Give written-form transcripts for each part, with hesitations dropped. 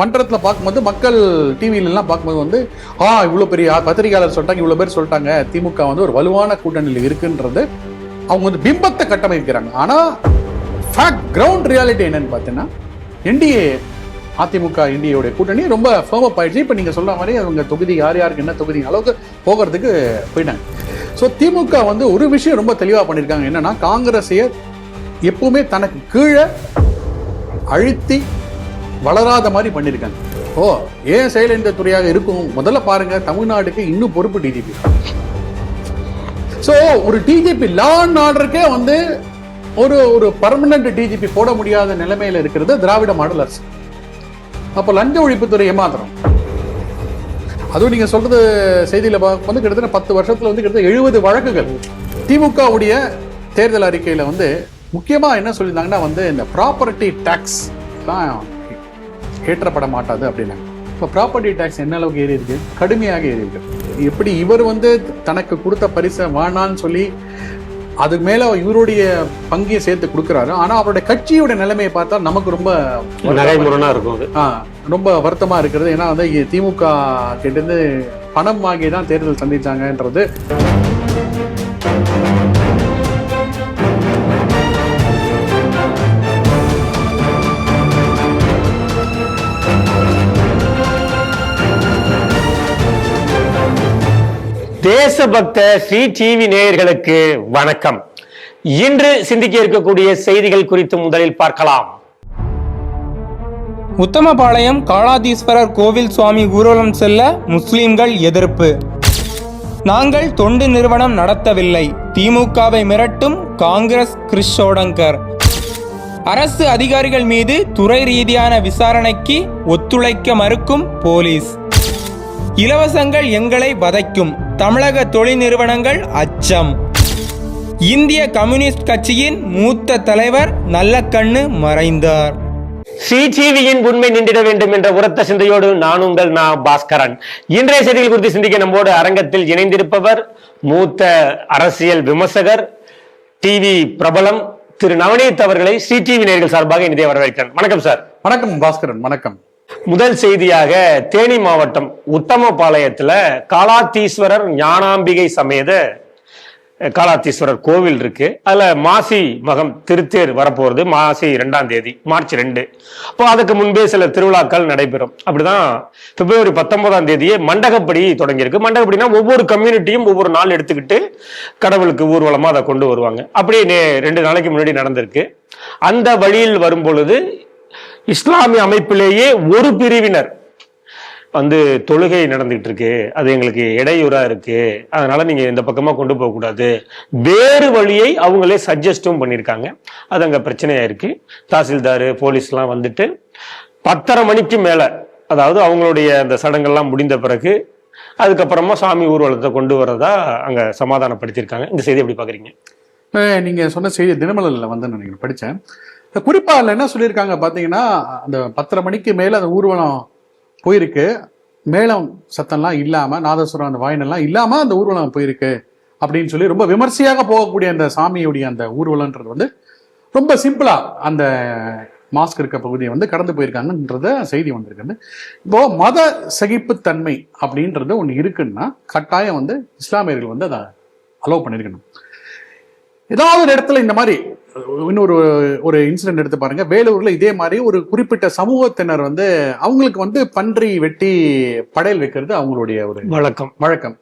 மன்றத்தில் பார்க்கும்போது, மக்கள் டிவியிலலாம் பார்க்கும்போது வந்து இவ்வளோ பெரிய பத்திரிகையாளர் சொல்லிட்டாங்க, இவ்வளோ பேர் சொல்லிட்டாங்க, திமுக வந்து ஒரு வலுவான கூட்டணியில் இருக்குன்றது அவங்க வந்து பிம்பத்தை கட்டமைக்கிறாங்க. ஆனால் ஃபேக்ட், கிரவுண்ட் ரியாலிட்டி என்னன்னு பார்த்தீங்கன்னா, என்டிஏ அதிமுக என்டிஏடைய கூட்டணி ரொம்ப ஃபேர்ம் அப் ஆயிடுச்சு. இப்போ நீங்கள் சொல்ற மாதிரி அவங்க தொகுதி யாருக்கு என்ன தொகுதி அளவுக்கு போகிறதுக்கு போயிட்டாங்க. ஸோ திமுக வந்து ஒரு விஷயம் ரொம்ப தெளிவாக பண்ணியிருக்காங்க. என்னன்னா, காங்கிரஸையே எப்பவுமே தனக்கு கீழே அழுத்தி வளராத மாதிரி பண்ணியிருக்காங்க. ஏன் செயலிழந்த துறையாக இருக்கும்? முதல்ல பாருங்க, தமிழ்நாட்டுக்கு இன்னும் பொறுப்பு டிஜிபி. ஸோ ஒரு டிஜிபி லா அண்ட் ஆர்டருக்கே வந்து ஒரு பர்மனன்ட் டிஜிபி போட முடியாத நிலைமையில இருக்கிறது திராவிட மாடல் அரசு. அப்ப லஞ்ச ஒழிப்புத்துறை ஏமாத்திரம். அதுவும் நீங்க சொல்றது செய்தியில வந்து கிட்டத்தட்ட 10 வருஷத்துல வந்து கிட்டத்தட்ட 70 வழக்குகள். திமுக உடைய தேர்தல் அறிக்கையில வந்து முக்கியமா என்ன சொல்லியிருந்தாங்கன்னா வந்து இந்த ப்ராப்பர்ட்டி டாக்ஸ் தான் ஏற்றப்பட மாட்டாது அப்படின்னாங்க. இப்போ ப்ராப்பர்ட்டி டாக்ஸ் என்ன அளவுக்கு ஏறி இருக்கு? கடுமையாக ஏறி இருக்கு. எப்படி இவர் வந்து தனக்கு கொடுத்த பரிசை வேணான்னு சொல்லி அது மேல இவருடைய பங்கையை சேர்த்து கொடுக்குறாரு. ஆனா அவருடைய கட்சியோட நிலைமையை பார்த்தா நமக்கு ரொம்ப நடைமுறையா இருக்கும். ரொம்ப வருத்தமா இருக்கிறது. ஏன்னா வந்து திமுக கிட்ட இருந்து பணம் வாங்கி தான் தேர்தல் சந்திச்சாங்கன்றது. தேசபக்த ஸ்ரீ டிவி நேயர்களுக்கு வணக்கம். இன்று சிந்திக்க இருக்கக்கூடிய செய்திகள் குறித்து முதலில் பார்க்கலாம். உத்தமபாளையம் காளாதீஸ்வரர் கோவில் சுவாமி ஊர்வலம் செல்ல முஸ்லிம்கள் எதிர்ப்பு. நாங்கள் தொண்டு நிறுவனம் நடத்தவில்லை, திமுகவை மிரட்டும் காங்கிரஸ் கிறிஸ்தோடங்கர். அரசு அதிகாரிகள் மீது துறை ரீதியான விசாரணைக்கு ஒத்துழைக்க மறுக்கும் போலீஸ். இலவசங்கள் எங்களை வதைக்கும், தமிழக தொழில் நிறுவனங்கள் அச்சம். இந்திய கம்யூனிஸ்ட் கட்சியின் மூத்த தலைவர் நல்லக்கண்ணு மறைந்தார். ஸ்ரீ டிவியின் உண்மை நின்றிட வேண்டும் என்ற உரத்த சிந்தையோடு நான் உங்கள் பாஸ்கரன். இன்றைய செய்திகள் குறித்து சிந்திக்க நம்மோடு அரங்கத்தில் இணைந்திருப்பவர் மூத்த அரசியல் விமர்சகர், டிவி பிரபலம் திரு நவநீத் அவர்களை ஸ்ரீ டிவி நேயர்கள் சார்பாக இனிதே வரவேற்கிறேன். வணக்கம் சார். வணக்கம் பாஸ்கரன். வணக்கம். முதல் செய்தியாக தேனி மாவட்டம் உத்தமபாளையத்துல காளாத்தீஸ்வரர் ஞானாம்பிகை சமேத காளாத்தீஸ்வரர் கோவில் இருக்கு. அதுல மாசி மகம் திருத்தேர் வரப்போறது மாசி 2ஆம் தேதி, மார்ச் 2. அப்போ அதுக்கு முன்பே சில திருவிழாக்கள் நடைபெறும். அப்படிதான் பிப்ரவரி 19ஆம் தேதியே மண்டகப்படி தொடங்கியிருக்கு. மண்டகப்படினா ஒவ்வொரு கம்யூனிட்டியும் ஒவ்வொரு நாள் எடுத்துக்கிட்டு கடவுளுக்கு ஊர்வலமா அதை கொண்டு வருவாங்க. அப்படியே 2 நாளைக்கு முன்னாடி நடந்திருக்கு. அந்த வழியில் வரும் பொழுது இஸ்லாமிய அமைப்பிலேயே ஒரு பிரிவினர் வந்து தொழுகை நடந்துகிட்டு இருக்கு, அது எங்களுக்கு இடையூறா இருக்கு, அதனால நீங்க இந்த பக்கமா கொண்டு போக கூடாது, வேறு வழியை அவங்களே சஜஸ்டும் பண்ணியிருக்காங்க. அது அங்க பிரச்சனையா இருக்கு. தாசில்தார் போலீஸ் எல்லாம் வந்துட்டு 10:30 மணிக்கு மேல, அதாவது அவங்களுடைய அந்த சடங்கெல்லாம் முடிந்த பிறகு அதுக்கப்புறமா சாமி ஊர்வலத்தை கொண்டு வரதா அங்க சமாதானப்படுத்தியிருக்காங்க. இந்த செய்தி எப்படி பாக்குறீங்க? நீங்க சொன்ன செய்தி தினமலர்ல வந்து நான் படிச்சேன். குறிப்பா அதுல என்ன சொல்லியிருக்காங்க பாத்தீங்கன்னா, அந்த 10:30 மணிக்கு மேல அந்த ஊர்வலம் போயிருக்கு, மேளம் சத்தம்லாம் இல்லாம, நாதஸ்வரம் அந்த வாயினெல்லாம் இல்லாம அந்த ஊர்வலம் போயிருக்கு அப்படின்னு சொல்லி ரொம்ப விமர்சையாக போகக்கூடிய அந்த சாமியுடைய அந்த ஊர்வலம்ன்றது வந்து ரொம்ப சிம்பிளா அந்த மாஸ்க் இருக்க பகுதியை வந்து கடந்து போயிருக்காங்கன்றத செய்தி வந்திருக்கு. இப்போ மத சகிப்புத்தன்மை அப்படின்றது ஒண்ணு இருக்குன்னா கட்டாயம் வந்து இஸ்லாமியர்கள் வந்து அதை அலோவ் பண்ணிருக்கணும். ஏதாவது ஒரு இடத்துல இந்த மாதிரி ஒரு இன்சிடென்ட் எடுத்து பாருங்க. வேலூர்ல இதே மாதிரி ஒரு குறிப்பிட்ட சமூகத்தினர் வந்து அவங்களுக்கு வந்து பன்றி வெட்டி படையல் வைக்கிறது அவங்களுடைய ஒரு வழக்கம்.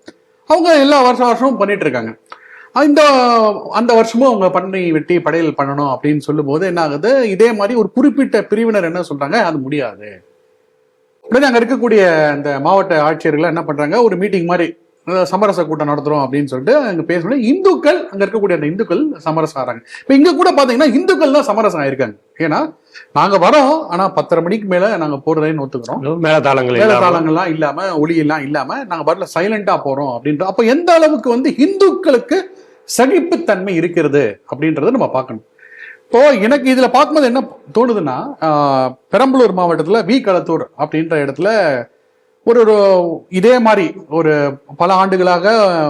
அவங்க எல்லா வருஷமும் பண்ணிட்டு இருக்காங்க. அந்த வருஷமும் அவங்க பன்றி வெட்டி படையல் பண்ணணும் அப்படின்னு சொல்லும் போது என்ன ஆகுது, இதே மாதிரி ஒரு குறிப்பிட்ட பிரிவினர் என்ன சொல்றாங்க, அது முடியாது. உடனே அங்க இருக்கக்கூடிய அந்த மாவட்ட ஆட்சியர்கள் என்ன பண்றாங்க, ஒரு மீட்டிங் மாதிரி சமரச கூட்டம் நடத்துறோம் அப்படின்னு சொல்லிட்டு அங்க பேசணும். இந்துக்கள், அங்க இருக்கக்கூடிய அந்த இந்துக்கள் சமரசம் ஆறாங்க. இப்ப இங்க கூட பாத்தீங்கன்னா இந்துக்கள் தான் சமரசம் ஆயிருக்காங்க. ஏன்னா நாங்க வரோம், ஆனா 10:30 மணிக்கு மேல நாங்க போறதைன்னு ஒத்துக்கிறோம், மேலதாளங்கள்லாம் இல்லாம, ஒளி எல்லாம் இல்லாம நாங்க வரல, சைலண்டா போறோம் அப்படின்ற. அப்ப எந்த அளவுக்கு வந்து இந்துக்களுக்கு சகிப்புத்தன்மை இருக்கிறது அப்படின்றத நம்ம பார்க்கணும். இப்போ எனக்கு இதுல பார்க்கும்போது என்ன தோணுதுன்னா, பெரம்பலூர் மாவட்டத்துல களத்தூர் அப்படின்ற இடத்துல ஒரு இதே மாதிரி ஒரு பல ஆண்டுகளாக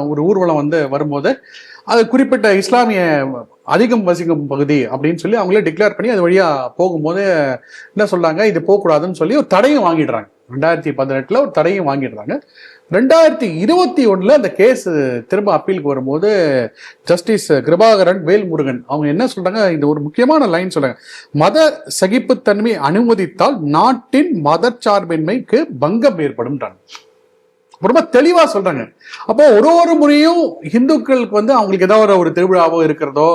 ஒரு ஊர்வலம் வந்து வரும்போது அது குறிப்பிட்ட இஸ்லாமிய அதிகம் வசிக்கும் பகுதி அப்படின்னு சொல்லி அவங்களே டிக்ளேர் பண்ணி அது வழியா போகும்போது என்ன சொல்றாங்க, இது போகக்கூடாதுன்னு சொல்லி ஒரு தடையும் வாங்கிடுறாங்க. 2018 ஒரு தடையும் வாங்கிடுறாங்க. 2021 அந்த கேஸ் திரும்ப அப்பீலுக்கு வரும்போது ஜஸ்டிஸ் கிருபாகரன் வேல்முருகன் அவங்க என்ன சொல்றாங்க, இந்த ஒரு முக்கியமான லைன் சொல்றாங்க, மத சகிப்புத்தன்மை அனுமதித்தால் நாட்டின் மதச்சார்பின்மைக்கு பங்கம் ஏற்படும். ரொம்ப தெளிவா சொல்றாங்க. அப்போ ஒரு முறையும் இந்துக்களுக்கு அவங்களுக்கு ஏதாவது ஒரு திருவிழாவோ இருக்கிறதோ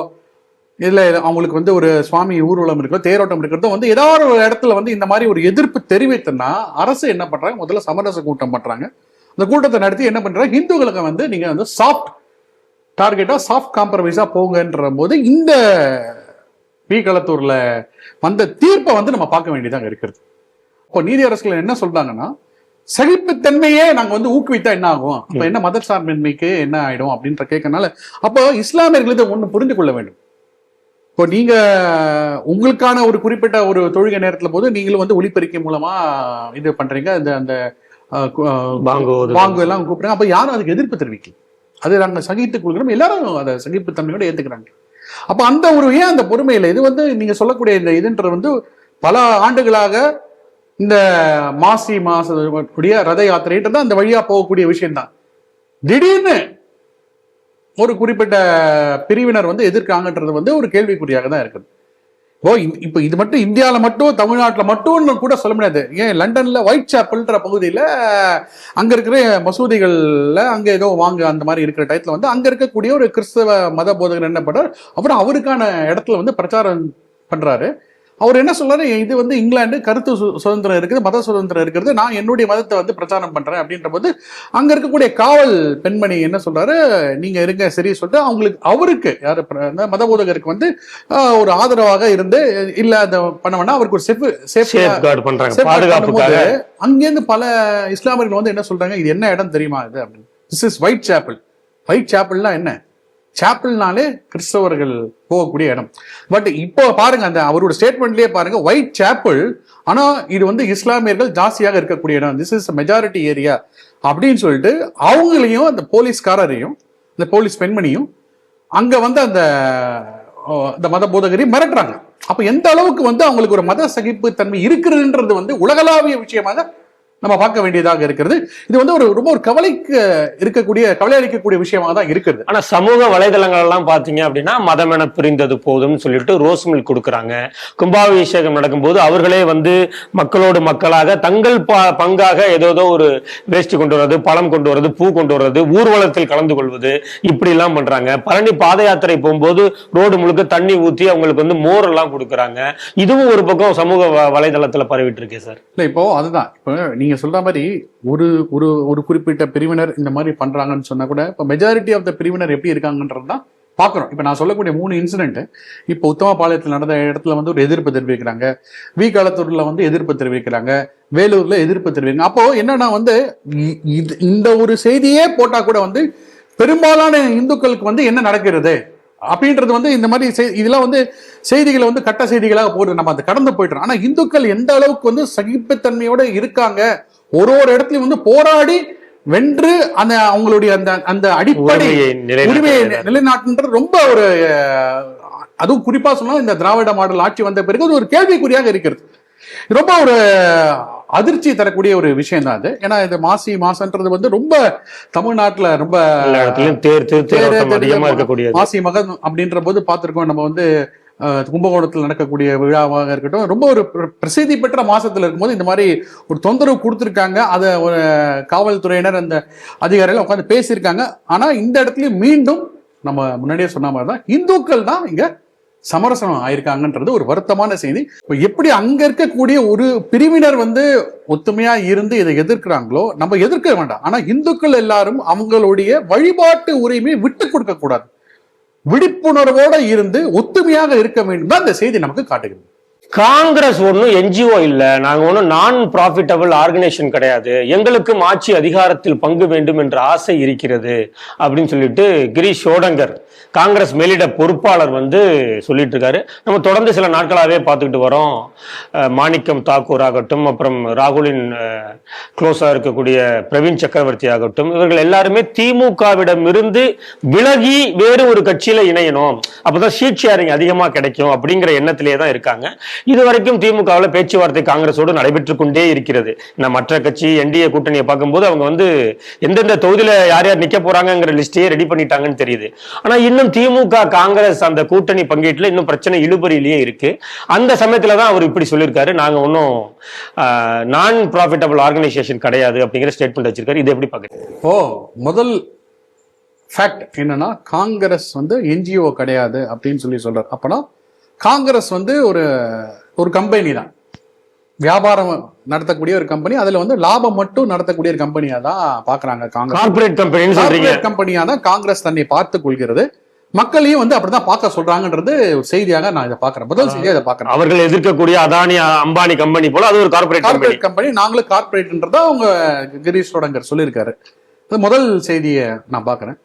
இல்ல அவங்களுக்கு ஒரு சுவாமி ஊர்வலம் இருக்கிறதோ தேரோட்டம் இருக்கிறதோ ஏதாவது ஒரு இடத்துல இந்த மாதிரி ஒரு எதிர்ப்பு தெரிவித்தனா அரசு என்ன பண்றாங்க, முதல்ல சமரச கூட்டம் பண்றாங்க. அந்த கூட்டத்தை நடத்தி என்ன பண்றாங்க, இந்துக்களுக்கு நீங்க சாஃப்ட் டார்கெட்டா சாஃப்ட் காம்ப்ரமைஸா போங்கன்ற போது இந்த களத்தூர்ல வந்த தீர்ப்பை நம்ம பார்க்க வேண்டியதாக இருக்கிறது. இப்போ நீதியரசர்கள் என்ன சொல்றாங்கன்னா, சகிப்புத்தன்மையே நாங்க ஊக்குவித்தா என்ன ஆகும், அப்ப என்ன மதச்சார்பின்மைக்கு என்ன ஆயிடும் அப்படின்ற கேட்கறதுனால அப்போ இஸ்லாமியர்கள் இதை ஒண்ணு புரிந்து கொள்ள வேண்டும். இப்போ நீங்க உங்களுக்கான ஒரு குறிப்பிட்ட ஒரு தொழுகை நேரத்துல போது நீங்களும் ஒலிபெருக்கி மூலமா இது பண்றீங்க, அந்த பாங்கு எல்லாம் கூப்பிடுறாங்க. அப்ப யாரும் அதுக்கு எதிர்ப்பு தெரிவிக்கல, அது நாங்க சகித்துக் கொள்கிறோம், எல்லாரும் அதை சகிப்புத்தன்மையோட ஏத்துக்கிறாங்க. அப்ப அந்த ஒரு ஏன் அந்த பொறுமையில இது நீங்க சொல்லக்கூடிய இந்த இதுன்றது பல ஆண்டுகளாக இந்த மாசி மாசக்கூடிய ரத யாத்திரைன்றது அந்த வழியா போகக்கூடிய விஷயம்தான். திடீர்னு ஒரு குறிப்பிட்ட பிரிவினர் எதிர்க்காங்கன்றது ஒரு கேள்விக்குறியாக தான் இருக்குது. இப்போ இது மட்டும் இந்தியாவில் மட்டும் தமிழ்நாட்டில் மட்டும் கூட சொல்ல முடியாது. ஏன் லண்டன்ல ஒயிட் சாப்பல்ன்ற பகுதியில் அங்க இருக்கிற மசூதிகள்ல அங்க ஏதோ வாங்க அந்த மாதிரி இருக்கிற டயத்துல அங்க இருக்கக்கூடிய ஒரு கிறிஸ்தவ மத போதகர் என்ன பண்றாரு, அப்புறம் அவருக்கான இடத்துல பிரச்சாரம் பண்றாரு. அவர் என்ன சொல்றாரு, இது இங்கிலாந்து கருத்து சுதந்திரம் இருக்குது, மத சுதந்திரம் இருக்கிறது, நான் என்னுடைய மதத்தை பிரச்சாரம் பண்றேன் அப்படின்ற போது அங்க இருக்கக்கூடிய காவல் பெண்மணி என்ன சொல்றாரு, நீங்க இருங்க சரி சொல்லிட்டு அவருக்கு யாரு மத போதகருக்கு ஒரு ஆதரவாக இருந்து இல்ல அதை பண்ண வேணா அவருக்கு ஒரு அங்கேருந்து பல இஸ்லாமியர்கள் என்ன சொல்றாங்க, இது என்ன இடம் தெரியுமா இது அப்படின்னு. This is white chapel. White சாப்பல்னா என்ன, சாப்பிள்னாலே கிறிஸ்தவர்கள் போகக்கூடிய இடம். பட் இப்போ பாருங்க, அந்த அவரோட ஸ்டேட்மெண்ட்லயே பாருங்க, ஒயிட் சாப்பிள், ஆனா இது இஸ்லாமியர்கள் ஜாஸ்தியாக இருக்கக்கூடிய இடம், திஸ் இஸ் மெஜாரிட்டி ஏரியா அப்படின்னு சொல்லிட்டு அவங்களையும் அந்த போலீஸ்காரரையும் அந்த போலீஸ் பெண்மணியும் அங்க அந்த மத போதகரையும் மிரட்டுறாங்க. அப்ப எந்த அளவுக்கு அவங்களுக்கு ஒரு மத சகிப்பு தன்மை இருக்கிறதுன்றது உலகளாவிய விஷயமாக நம்ம பார்க்க வேண்டியதாக இருக்கிறது. இது ஒரு ரொம்ப ஒரு கவலை அளிக்கக்கூடிய விஷயமாக தான் இருக்கிறது. ஆனா சமூக வலைதளங்கள் எல்லாம் பாத்தீங்க அப்படின்னா மதம் என பிரிந்தது போதும்னு சொல்லிட்டு ரோஸ் மில்க் கொடுக்குறாங்க. கும்பாபிஷேகம் நடக்கும்போது அவர்களே மக்களோடு மக்களாக தங்கள் பங்காக ஏதோ ஒரு வேஷ்டி கொண்டு வர்றது, பழம் கொண்டு வர்றது, பூ கொண்டு வர்றது, ஊர்வலத்தில் கலந்து கொள்வது, இப்படி எல்லாம் பண்றாங்க. பழனி பாத யாத்திரை போகும்போது ரோடு முழுக்க தண்ணி ஊத்தி அவங்களுக்கு மோர் எல்லாம் கொடுக்குறாங்க. இதுவும் ஒரு பக்கம் சமூக வலைதளத்துல பரவிட்டு இருக்கே சார். இல்ல இப்போ அதுதான் இப்போ நீங்க சொல்ற மாதிரி ஒரு குறிப்பிட்ட பிரிவினர் இந்த மாதிரி பண்றாங்கன்னு சொன்னா கூட இப்ப மெஜாரிட்டி ஆஃப் த பிரிவினர் எப்படி இருக்காங்கன்றதுதான் பாக்குறோம். இப்ப நான் சொல்லக்கூடிய 3 இன்சிடென்ட் இப்போ உத்தமபாளையத்தில் நடந்த இடத்துல ஒரு எதிர்ப்பு தெரிவிக்கிறாங்க, களத்தூர்ல எதிர்ப்பு தெரிவிக்கிறாங்க, வேலூர்ல எதிர்ப்பு தெரிவிக்கிறாங்க. அப்போ என்னன்னா இந்த ஒரு செய்தியே போட்டா கூட பெரும்பாலான இந்துக்களுக்கு என்ன நடக்கிறது அப்படின்றது இந்த மாதிரி இதெல்லாம் செய்திகளை கட்ட செய்திகளாக போடுது, நம்ம அதை கடந்து போயிட்டோம். ஆனா இந்துக்கள் எந்த அளவுக்கு சகிப்புத்தன்மையோட இருக்காங்க, ஒரு இடத்துலயும் போராடி வென்று அந்த அவங்களுடைய அந்த அடிப்படை உரிமையை நிலைநாட்டுன்றது ரொம்ப ஒரு, அதுவும் குறிப்பா சொன்னா இந்த திராவிட மாடல் ஆட்சி வந்த பிறகு அது ஒரு கேள்விக்குறியாக இருக்கிறது. ரொம்ப ஒரு அதிர்ச்சி தரக்கூடிய ஒரு விஷயம் தான் அது. ஏன்னா இந்த மாசி மாசம்ன்றது ரொம்ப தமிழ்நாட்டுல ரொம்ப மாசி மகம் அப்படின்ற போது பார்த்திருக்கோம். நம்ம கும்பகோணத்தில் நடக்கக்கூடிய விழாவாக இருக்கட்டும், ரொம்ப ஒரு பிரசித்தி பெற்ற மாசத்துல இருக்கும்போது இந்த மாதிரி ஒரு தொந்தரவு கொடுத்துருக்காங்க. அதை ஒரு காவல்துறையினர் அந்த அதிகாரிகள் உட்காந்து பேசியிருக்காங்க. ஆனா இந்த இடத்துலயும் மீண்டும் நம்ம முன்னாடியே சொன்ன மாதிரி தான் இந்துக்கள் தான் இங்க சமரசம் ஆயிருக்காங்கன்றது ஒரு வருத்தமான செய்தி. எப்படி அங்க இருக்கக்கூடிய ஒரு பிரிவினர் ஒத்துமையா இருந்து இதை எதிர்க்கிறாங்களோ நம்ம எதிர்க்க வேண்டாம். ஆனா இந்துக்கள் எல்லாரும் அவங்களுடைய வழிபாட்டு உரிமையை விட்டு கொடுக்க கூடாது, விழிப்புணர்வோட இருந்து ஒத்துமையாக இருக்க வேண்டும் தான் இந்த செய்தி நமக்கு காட்டுகிறது. காங்கிரஸ் ஒன்றும் என்ஜிஓ இல்ல, நாங்க ஒன்றும் நான் ப்ராஃபிட்டபிள் ஆர்கனைசேஷன் கிடையாது, எங்களுக்கும் ஆட்சி அதிகாரத்தில் பங்கு வேண்டும் என்ற ஆசை இருக்கிறது அப்படின்னு சொல்லிட்டு கிரீஷ் ஷோடங்கர் காங்கிரஸ் மேலிட பொறுப்பாளர் சொல்லிட்டு இருக்காரு. நம்ம தொடர்ந்து சில நாட்களாகவே பார்த்துக்கிட்டு வரோம். மாணிக்கம் தாக்கூர் ஆகட்டும், அப்புறம் ராகுலின் க்ளோஸா இருக்கக்கூடிய பிரவீன் சக்கரவர்த்தி ஆகட்டும், இவர்கள் எல்லாருமே திமுகவிடம் இருந்து விலகி வேறு ஒரு கட்சியில இணையணும், அப்பதான் சீட் ஷேரிங் அதிகமா கிடைக்கும் அப்படிங்கிற எண்ணத்திலேயே தான் இருக்காங்க. இதுவரைக்கும் திமுகவில் பேச்சுவார்த்தை காங்கிரஸோடு நடைபெற்றுக் கொண்டே இருக்கிறது. மற்ற கட்சி என்டிஏ கூட்டணியை பார்க்கும்போது அவங்க எந்தெந்த தொகுதியில யார் யார் நிக்க போறாங்கிற லிஸ்டையே ரெடி பண்ணிட்டாங்கன்னு தெரியுது. ஆனா இன்னும் திமுக காங்கிரஸ் அந்த கூட்டணி பங்கீட்டுல இன்னும் பிரச்சனை இழுபறியிலேயே இருக்கு. அந்த சமயத்துல தான் அவர் இப்படி சொல்லியிருக்காரு, நாங்க ஒன்னும் நான் ப்ராஃபிட்டபிள் ஆர்கனைசேஷன் கிடையாது அப்படிங்கிற ஸ்டேட்மெண்ட் வச்சிருக்காரு. இது எப்படி பாக்குறீங்க? முதல் ஃபேக்ட் என்னன்னா, காங்கிரஸ் என்ஜிஓ கிடையாது அப்படின்னு சொல்றாரு. அப்பனா காங்கிரஸ் ஒரு கம்பெனி தான், வியாபாரம் நடத்தக்கூடிய ஒரு கம்பெனி, அதுல லாபம் மட்டும் நடத்தக்கூடிய ஒரு கம்பெனியா தான் பாக்குறாங்க. காங்கிரஸ் கம்பெனியா தான் காங்கிரஸ் தன்னை பார்த்துக் கொள்கிறது. மக்களையும் அப்படிதான் பார்க்க சொல்றாங்கன்றது ஒரு செய்தியாக நான் இதை பாக்குறேன். முதல் செய்தியா இதை பாக்குறேன். அவர்கள் எதிர்க்கக்கூடிய அதானி அம்பானி கம்பெனி போல அது ஒரு கார்பரேட் கம்பெனி, நாங்களும் கார்பரேட்ன்றதா அவங்க கிரீஷ் ஷோடங்கர் சொல்லியிருக்காரு. முதல் செய்தியை நான் பாக்குறேன்.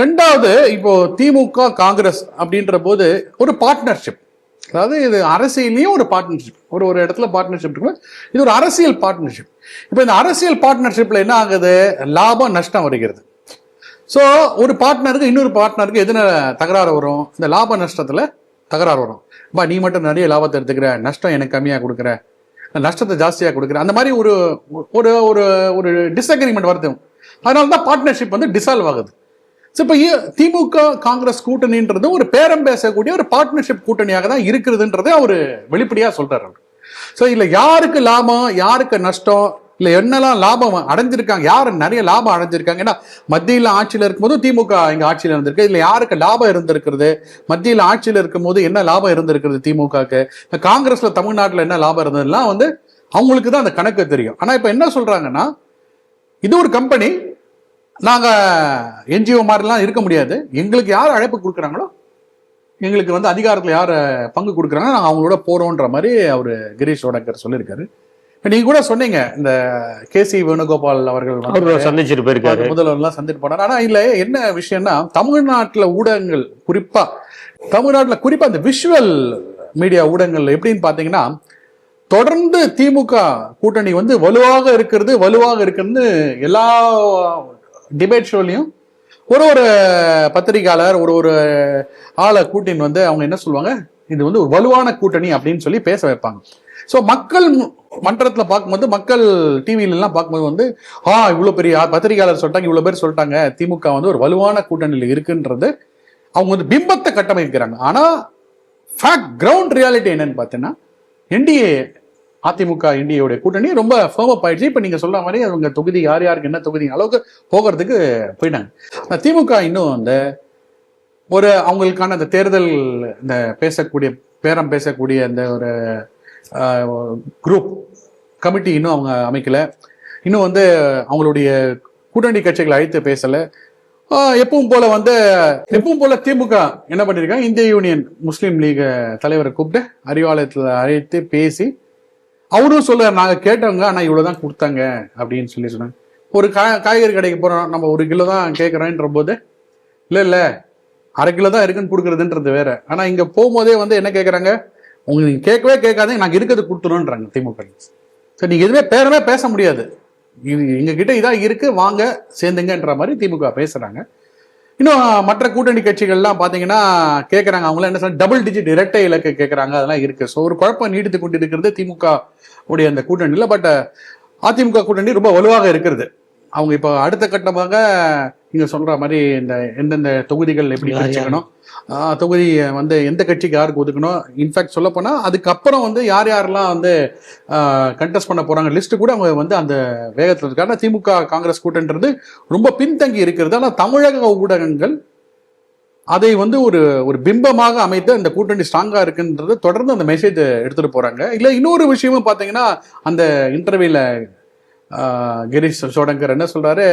ரெண்டாவது, இப்போ திமுக காங்கிரஸ் அப்படின்ற போது ஒரு பார்ட்னர்ஷிப், அதாவது இது அரசியலையும் ஒரு பார்ட்னர்ஷிப், ஒரு இடத்துல பார்ட்னர்ஷிப் இருக்கு, இது ஒரு அரசியல் பார்ட்னர்ஷிப். இப்போ இந்த அரசியல் பார்ட்னர்ஷிப்ல என்ன ஆகுது, லாபம் நஷ்டம் வருகிறது. ஸோ ஒரு பார்ட்னருக்கு இன்னொரு பார்ட்னருக்கு எதுன தகராறு வரும், இந்த லாப நஷ்டத்துல தகராறு வரும். நீ மட்டும் நிறைய லாபத்தை எடுத்துக்கிற, நஷ்டம் எனக்கு கம்மியா கொடுக்குற, நஷ்டத்தை ஜாஸ்தியா கொடுக்குற, அந்த மாதிரி ஒரு ஒரு ஒரு டிஸ்அக்ரிமெண்ட் வருது. அதனால தான் பார்ட்னர்ஷிப் டிசால்வ் ஆகுது. இப்போ திமுக காங்கிரஸ் கூட்டணின்றது ஒரு பேரம் பேசக்கூடிய ஒரு பார்ட்னர்ஷிப் கூட்டணியாக தான் இருக்கிறதுன்றதை அவர் வெளிப்படையா சொல்றாரு. ஸோ இல்ல யாருக்கு லாபம் யாருக்கு நஷ்டம், இல்ல என்னெல்லாம் லாபம் அடைஞ்சிருக்காங்க, யாரு நிறைய லாபம் அடைஞ்சிருக்காங்க, ஏன்னா மத்தியில் ஆட்சியில் இருக்கும்போது திமுக இங்க ஆட்சியில் இருந்திருக்கு, இல்ல யாருக்கு லாபம் இருந்திருக்கிறது, மத்தியில் ஆட்சியில் இருக்கும் போது என்ன லாபம் இருந்திருக்கிறது திமுகக்கு, காங்கிரஸ்ல தமிழ்நாட்டில் என்ன லாபம் இருந்ததுலாம் அவங்களுக்கு தான் அந்த கணக்கு தெரியும். ஆனா இப்ப என்ன சொல்றாங்கன்னா, இது ஒரு கம்பெனி, நாங்க என்ஜிஓ மாதிரிலாம் இருக்க முடியாது, எங்களுக்கு யார் அழைப்பு கொடுக்குறாங்களோ, எங்களுக்கு அதிகாரத்தில் யார் பங்கு கொடுக்குறாங்க, நாங்கள் அவங்களோட போறோன்ற மாதிரி அவரு கிரீஷ் ஷோடங்கர் சொல்லியிருக்காரு. நீங்க கூட சொன்னீங்க, இந்த கேசி வேணுகோபால் அவர்கள் சந்திச்சிட்டு போயிருக்காரு, முதல்வர்லாம் சந்திட்டு போனார். ஆனா இல்ல என்ன விஷயம்னா, தமிழ்நாட்டுல ஊடகங்கள் குறிப்பா இந்த விஷுவல் மீடியா ஊடகங்கள் எப்படின்னு பாத்தீங்கன்னா, தொடர்ந்து திமுக கூட்டணி வலுவாக இருக்கிறது எல்லா டிபேட் ஷோலையும் ஒரு பத்திரிகையாளர் ஒரு ஆளை கூட்டின்னு அவங்க என்ன சொல்லுவாங்க, இது ஒரு வலுவான கூட்டணி அப்படின்னு சொல்லி பேச வைப்பாங்க. ஸோ மக்கள் மன்றத்தில் பார்க்கும்போது, மக்கள் டிவியில எல்லாம் பார்க்கும்போது இவ்வளவு பெரிய பத்திரிகையாளர் சொல்லிட்டாங்க, இவ்வளவு பேர் சொல்லிட்டாங்க திமுக ஒரு வலுவான கூட்டணியில் இருக்குன்றது அவங்க பிம்பத்தை கட்டமைக்கிறாங்க. ஆனா ஃபேக்ட் கிரவுண்ட் ரியாலிட்டி என்னன்னு பார்த்தீங்கன்னா, என்டிஏ அதிமுக என்டிஏடைய கூட்டணி ரொம்ப ஃபேர்ம் அப் ஆயிடுச்சு. இப்ப நீங்க சொல்ற மாதிரி அவங்க தொகுதி யார் யாருக்கு என்ன தொகுதி அளவுக்கு போகிறதுக்கு போயிட்டாங்க. திமுக இன்னும் அவங்களுக்கான அந்த தேர்தல் இந்த பேரம் பேசக்கூடிய அந்த ஒரு குரூப் கமிட்டி இன்னும் அவங்க அமைக்கல. இன்னும் அவங்களுடைய கூட்டணி கட்சிகளை அழைத்து பேசல. எப்பவும் போல திமுக என்ன பண்ணிருக்காங்க, இந்திய யூனியன் முஸ்லீம் லீக் தலைவரை கூப்பிட்டு அறிவாலயத்தில் அழைத்து பேசி, அவரும் சொல்லுவார், நாங்க கேட்டவங்க ஆனா இவ்வளவுதான் கொடுத்தாங்க அப்படின்னு சொன்னாங்க. ஒரு காய்கறி கடைக்கு போறோம், நம்ம 1 கிலோ தான் கேட்கறோன்ற போது, இல்ல 1/2 கிலோ தான் இருக்குன்னு கொடுக்கறதுன்றது வேற. ஆனா இங்க போகும்போதே என்ன கேட்கறாங்க, உங்களுக்கு நீங்க கேட்கவே கேட்காதீங்க, நாங்க இருக்கிறது கொடுத்துருன்றாங்க திமுக. சரி, நீங்க எதுவுமே பேரவே பேச முடியாது, எங்க கிட்ட இதான் இருக்கு, வாங்க சேர்ந்துங்கன்ற மாதிரி திமுக பேசுறாங்க. இன்னும் மற்ற கூட்டணி கட்சிகள்லாம் பாத்தீங்கன்னா கேட்கறாங்க, அவங்களாம் என்ன சொல்ல, டபுள் டிஜிட் இரட்டை இலக்கு கேட்கறாங்க, அதெல்லாம் இருக்கு. ஸோ ஒரு குழப்பம் நீடித்து கொண்டு இருக்கிறது திமுக உடைய அந்த கூட்டணியில். பட் அதிமுக கூட்டணி ரொம்ப வலுவாக இருக்கிறது. அவங்க இப்போ அடுத்த கட்டமாக நீங்க சொல்ற மாதிரி இந்த எந்தெந்த தொகுதிகள் எப்படி பிரிச்சுக்கணும், தொகுதி எந்த கட்சிக்கு யாருக்கு ஒதுக்கணும், இன்ஃபேக்ட் சொல்ல போனா அதுக்கப்புறம் யார் யாரெல்லாம் கண்டெஸ்ட் பண்ண போறாங்க லிஸ்ட் கூட அவங்க அந்த வேகத்தில் இருக்காங்க. திமுக காங்கிரஸ் கூட்டணின்றது ரொம்ப பின்தங்கி இருக்கிறது. ஆனால் தமிழக ஊடகங்கள் அதை ஒரு பிம்பமாக அமைத்து அந்த கூட்டணி ஸ்ட்ராங்கா இருக்குன்றது தொடர்ந்து அந்த மெசேஜ் எடுத்துட்டு போறாங்க. இல்ல இன்னொரு விஷயமும் பாத்தீங்கன்னா, அந்த இன்டர்வியூல கிரீஷ் ஷோடங்கர் என்ன சொல்றாரு,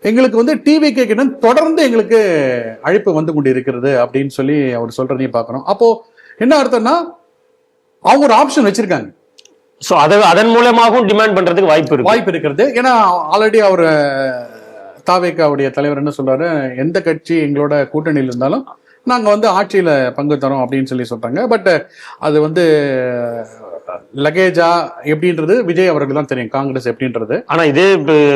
எங்களுக்கு டிவி கேட்கணும் தொடர்ந்து எங்களுக்கு அழைப்பு கொண்டு இருக்கிறது அப்படின்னு சொல்லி அவர் சொல்றதையும் பார்க்கணும். அப்போ என்ன அர்த்தம்னா, அவங்க ஒரு ஆப்ஷன் வச்சிருக்காங்க. சோ அதன் மூலமாகவும் டிமாண்ட் பண்றதுக்கு வாய்ப்பு இருக்கிறது. ஏன்னா ஆல்ரெடி அவர் தாவேகாவுடைய தலைவர் என்ன சொல்றாரு, எந்த கட்சி எங்களோட கூட்டணியில் இருந்தாலும் நாங்க வந்து ஆட்சியில பங்கு தரோம் அப்படின்னு சொல்றாங்க. பட் அது வந்து லகேஜா எப்படின்றது விஜய் அவர்கள் தான் தெரியும், காங்கிரஸ் எப்படின்றது. ஆனா இதே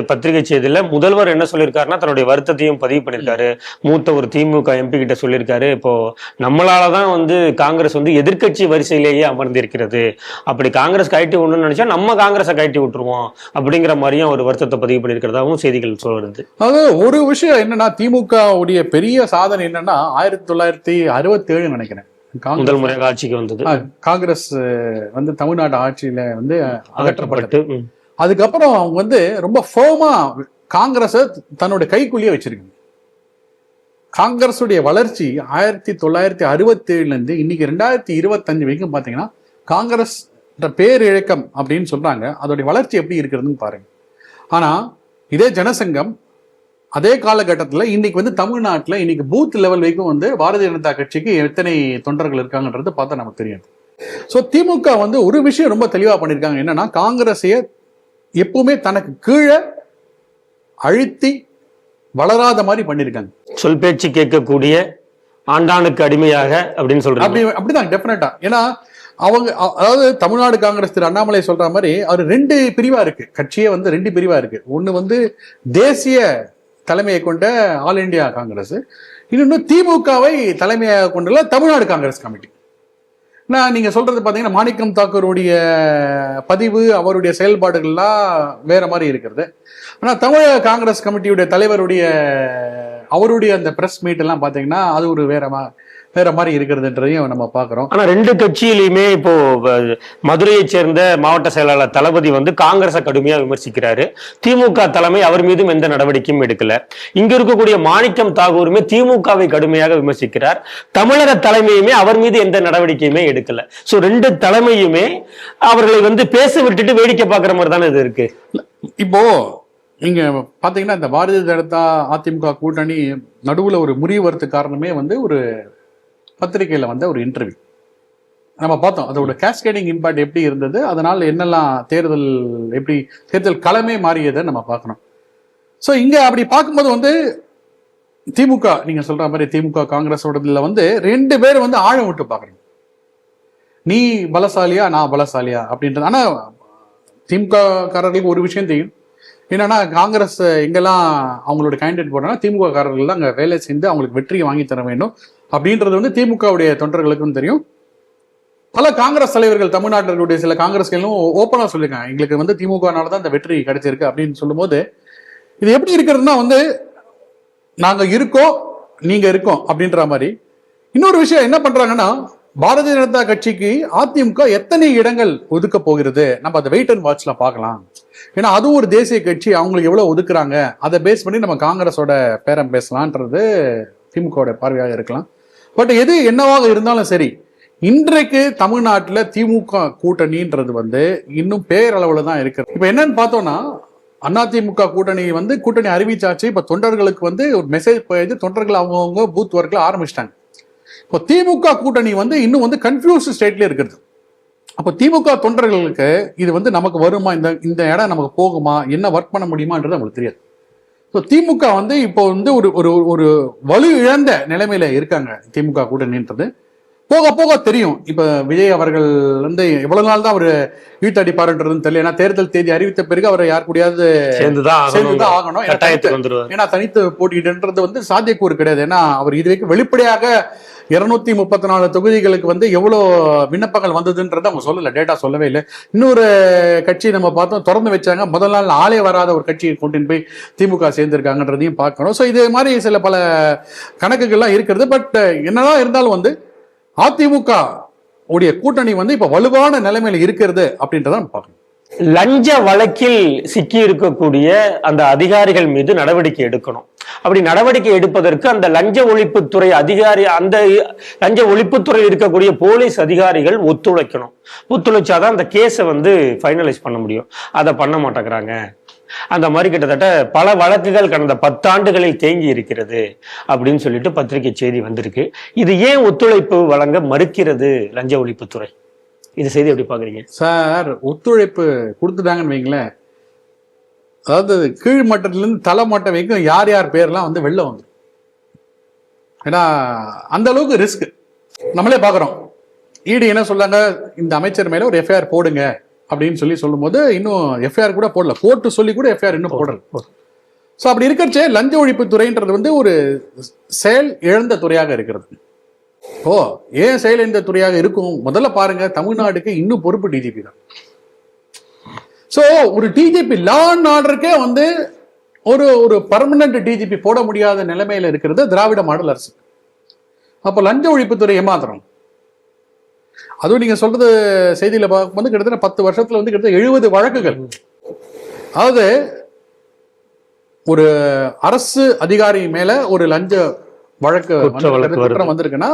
பத்திரிகை செய்தியில முதல்வர் என்ன சொல்லியிருக்காருன்னா, தன்னுடைய வருத்தத்தையும் பதிவு பண்ணிருக்காரு. மூத்த ஒரு திமுக எம்பி கிட்ட சொல்லியிருக்காரு, இப்போ நம்மளாலதான் வந்து காங்கிரஸ் வந்து எதிர்கட்சி வரிசையிலேயே அமர்ந்திருக்கிறது, அப்படி காங்கிரஸ் கழட்டி விடணும்னு நினைச்சா நம்ம காங்கிரஸை கழட்டி விட்டுருவோம் அப்படிங்கிற மாதிரியும் ஒரு வருத்தத்தை பதிவு பண்ணியிருக்கிறதாவும் செய்திகள் சொல்றது. அது ஒரு விஷயம் என்னன்னா, திமுக உடைய பெரிய சாதனை என்னன்னா 1967 நினைக்கிறேன் முதல் முறையாக ஆட்சிக்கு வந்தது. காங்கிரஸ் வந்து தமிழ்நாடு ஆட்சியில வந்து அகற்றப்பட்டு அதுக்கப்புறம் அவங்க வந்து ரொம்ப ஃபர்மா காங்கிரஸ தன்னோட கைக்குள்ளேயே வச்சிருக்காங்க. காங்கிரஸுடைய வளர்ச்சி 1967 இருந்து இன்னைக்கு 2025 வரைக்கும் பாத்தீங்கன்னா காங்கிரஸ் பேர் இழக்கம் அப்படின்னு சொல்றாங்க. அதோடைய வளர்ச்சி எப்படி இருக்கிறதுன்னு பாருங்க. ஆனா இதே ஜனசங்கம் அதே காலகட்டத்தில் இன்னைக்கு வந்து தமிழ்நாட்டில் இன்னைக்கு பூத் லெவல் வரைக்கும் வந்து பாரதிய ஜனதா கட்சிக்கு எத்தனை தொண்டர்கள் இருக்காங்கன்றது பார்த்தா நமக்கு தெரியாது. ஸோ திமுக வந்து ஒரு விஷயம் ரொம்ப தெளிவாக பண்ணியிருக்காங்க, என்னன்னா காங்கிரஸைய எப்பவுமே தனக்கு கீழே அழுத்தி வளராத மாதிரி பண்ணியிருக்காங்க. சொல் பேச்சு கேட்கக்கூடிய ஆண்டானுக்கு அடிமையாக அப்படின்னு சொல்றாங்க. அப்படிதான் டெஃபினட்டா. ஏன்னா அவங்க அதாவது தமிழ்நாடு காங்கிரஸ் திரு அண்ணாமலை சொல்ற மாதிரி அவர் 2 பிரிவா இருக்கு, கட்சியே வந்து 2 பிரிவா இருக்கு. ஒன்னு வந்து தேசிய தலைமையை கொண்ட ஆல் இண்டியா காங்கிரஸ், இன்னொன்று திமுகவை தலைமையாக கொண்டுள்ள தமிழ்நாடு காங்கிரஸ் கமிட்டி. நீங்க சொல்றது பாத்தீங்கன்னா மாணிக்கம் தாக்கூருடைய பதிவு, அவருடைய செயல்பாடுகள்லாம் வேற மாதிரி இருக்கிறது. ஆனா தமிழக காங்கிரஸ் கமிட்டியுடைய தலைவருடைய அவருடைய அந்த பிரஸ் மீட் எல்லாம் பாத்தீங்கன்னா அது ஒரு வேற மாதிரி இருக்கிறதுன்றதையும் நம்ம பாக்குறோம். ஆனா 2 கட்சியிலுமே இப்போ மதுரையை சேர்ந்த மாவட்ட செயலாளர் தளபதி வந்து காங்கிரஸை கடுமையா விமர்சிக்கிறாரு. திமுக தலைமை அவர் மீதும் எந்த நடவடிக்கையும் எடுக்கல. இங்க இருக்கக்கூடிய மாணிக்கம் தாகூருமே திமுகவை கடுமையாக விமர்சிக்கிறார். தமிழக தலைமையுமே அவர் மீது எந்த நடவடிக்கையுமே எடுக்கல. சோ 2 தலைமையுமே அவர்களை வந்து பேச விட்டுட்டு வேடிக்கை பார்க்கிற மாதிரி தானே இது இருக்கு. இப்போ நீங்க பாத்தீங்கன்னா இந்த பாரதிய ஜனதா அதிமுக கூட்டணி நடுவுல ஒரு முறிவு வரதுக்கு காரணமே வந்து ஒரு பத்திரிகையில வந்த ஒரு இன்டர்வியூ நம்ம பார்த்தோம். அதோட கேஸ்கேடிங் இம்பாக்ட் எப்படி இருந்தது, அதனால என்னெல்லாம் தேர்தல் களமே மாறியதை நம்ம பார்க்கணும். ஸோ இங்க அப்படி பார்க்கும்போது வந்து திமுக நீங்க சொல்ற மாதிரி திமுக காங்கிரஸோடதுல வந்து 2 பேர் வந்து ஆழம் விட்டு பாக்குறீங்க, நீ பலசாலியா நான் பலசாலியா அப்படின்றது. ஆனா திமுக காரர்களுக்கு ஒரு விஷயம் தெரியும், என்னன்னா காங்கிரஸ் எங்கெல்லாம் அவங்களோட கேண்டிடேட் போறாங்க திமுக காரர்கள் தான் அங்கே வேலை செஞ்சு அவங்களுக்கு வெற்றியை வாங்கி தர வேண்டும் அப்படின்றது வந்து திமுகவுடைய தொண்டர்களுக்கும் தெரியும். பல காங்கிரஸ் தலைவர்கள் தமிழ்நாட்டினுடைய சில காங்கிரஸ்களும் ஓப்பனா சொல்லியிருக்காங்க, எங்களுக்கு வந்து திமுகனால தான் இந்த வெற்றி கிடைச்சிருக்கு அப்படின்னு சொல்லும்போது இது எப்படி இருக்கிறதுனா வந்து நாங்க இருக்கோம் நீங்க இருக்கோம் அப்படின்ற மாதிரி. இன்னொரு விஷயம் என்ன பண்றாங்கன்னா, பாரதிய ஜனதா கட்சிக்கு அதிமுக எத்தனை இடங்கள் ஒதுக்க போகிறது நம்ம அதை வெயிட் அண்ட் வாட்ச்ல பார்க்கலாம். ஏன்னா அதுவும் ஒரு தேசிய கட்சி, அவங்களுக்கு எவ்வளவு ஒதுக்குறாங்க அதை பேஸ் பண்ணி நம்ம காங்கிரஸோட பேரம் பேசலான்றது திமுகவோட பார்வையாக இருக்கலாம். பட் எது என்னவாக இருந்தாலும் சரி, இன்றைக்கு தமிழ்நாட்டில் திமுக கூட்டணின்றது வந்து இன்னும் பேரளவுல தான் இருக்கு. இப்ப என்னன்னு பார்த்தோம்னா, அதிமுக கூட்டணி வந்து கூட்டணி அறிவிச்சாச்சு. இப்ப தொண்டர்களுக்கு வந்து ஒரு மெசேஜ் போயிடுச்சு, தொண்டர்கள் அவங்கவுங்க பூத் ஒர்க்ல ஆரம்பிச்சிட்டாங்க. இப்போ திமுக கூட்டணி வந்து இன்னும் வந்து கன்ஃபியூஸ்ட் ஸ்டேட்ல இருக்கிறது. அப்போ திமுக தொண்டர்களுக்கு இது வந்து நமக்கு வருமா, இந்த இடம் நமக்கு போகுமா, என்ன ஒர்க் பண்ண முடியுமான்றது அவங்களுக்கு தெரியாது. ஸோ திமுக வந்து இப்போ வந்து ஒரு வலு இழந்த நிலைமையில இருக்காங்க திமுக கூட்டணின்றது. போக போக தெரியும். இப்ப விஜய் அவர்கள் வந்து எவ்வளவு நாள் தான் அவர் இழுத்தடிப்பாருன்றதுன்னு தெரியல. ஏன்னா தேர்தல் தேதி அறிவித்த பிறகு அவர் யார் கூடயாவது சேர்ந்துதான் ஆகணும். ஏன்னா தனித்து போட்டியிடுன்றது வந்து சாத்தியக்கூறு கிடையாது. ஏன்னா அவர் இதுவரைக்கும் வெளிப்படையாக 234 தொகுதிகளுக்கு வந்து எவ்வளவு விண்ணப்பங்கள் வந்ததுன்றதை அவங்க சொல்லல, டேட்டா சொல்லவே இல்லை. இன்னொரு கட்சி நம்ம பார்த்தோம், திறந்து வச்சாங்க, முதல் நாள் ஆளே வராத ஒரு கட்சியை கொண்டு போய் திமுக சேர்ந்திருக்காங்கன்றதையும் பார்க்கணும். ஸோ இது மாதிரி சில பல கணக்குகள்லாம் இருக்கிறது. பட் என்னதான் இருந்தாலும் வந்து அதிமுக உடைய கூட்டணி வந்து இப்ப வலுவான நிலைமையில இருக்கிறது அப்படின்றத நம்ம பார்க்கணும். லஞ்ச வழக்கில் சிக்கி இருக்கக்கூடிய அந்த அதிகாரிகள் மீது நடவடிக்கை எடுக்கணும். அப்படி நடவடிக்கை எடுப்பதற்கு அந்த லஞ்ச ஒழிப்புத்துறை அதிகாரி, அந்த லஞ்ச ஒழிப்புத்துறை இருக்கக்கூடிய போலீஸ் அதிகாரிகள் ஒத்துழைக்கணும். ஒத்துழைச்சாதான் அந்த கேஸை வந்து ஃபைனலைஸ் பண்ண முடியும். அதை பண்ண மாட்டேங்கிறாங்க. அந்த மாதிரி கிட்டத்தட்ட பல வழக்குகள் கடந்த 10 ஆண்டுகளில் தேங்கி இருக்கிறது அப்படின்னு சொல்லிட்டு பத்திரிகை செய்தி வந்திருக்கு. இது ஏன் ஒத்துழைப்பு வழங்க மறுக்கிறது லஞ்ச ஒழிப்புத்துறை? இந்த செய்தி எப்படி பாக்குறீங்க சார்? ஒத்துழைப்பு கொடுத்துட்டாங்கன்னு வைங்களேன், அதாவது கீழ் மட்டத்திலிருந்து தலை மட்டம் வரைக்கும் யார் யார் பேர்லாம் வந்து வெளில வந்துடும். ஏன்னா அந்த அளவுக்கு ரிஸ்க் நம்மளே பார்க்குறோம். இடி என்ன சொல்றாங்க, இந்த அமைச்சர் மேல ஒரு எஃப்ஐஆர் போடுங்க அப்படின்னு சொல்லும்போது இன்னும் எஃப்ஐஆர் கூட போடல, கோர்ட்டு சொல்லி கூட எஃப்ஐஆர் இன்னும் போடல. ஸோ அப்படி இருக்கிறச்சே லஞ்ச ஒழிப்பு துறைன்றது வந்து ஒரு செயல் இழந்த துறையாக இருக்கிறது. ஏன் செயல் இழந்த துறையாக இருக்கும்? முதல்ல பாருங்க, தமிழ்நாடுக்கு இன்னும் பொறுப்பு டிஜிபி தான். ஸோ ஒரு டிஜிபி லா அண்ட் ஆர்டருக்கே வந்து ஒரு பர்மனன்ட் டிஜிபி போட முடியாத நிலைமையில இருக்கிறது திராவிட மாடல் அரசு. அப்ப லஞ்ச ஒழிப்புத்துறை ஏமாத்திரம். அதுவும் நீங்க சொல்றது செய்தியில பார்க்கும்போது கிட்டத்தட்ட 10 வருஷத்துல வந்து கிட்டத்தட்ட 70 வழக்குகள். அதாவது ஒரு அரசு அதிகாரி மேல ஒரு லஞ்ச வழக்கு குற்றம் வந்திருக்குன்னா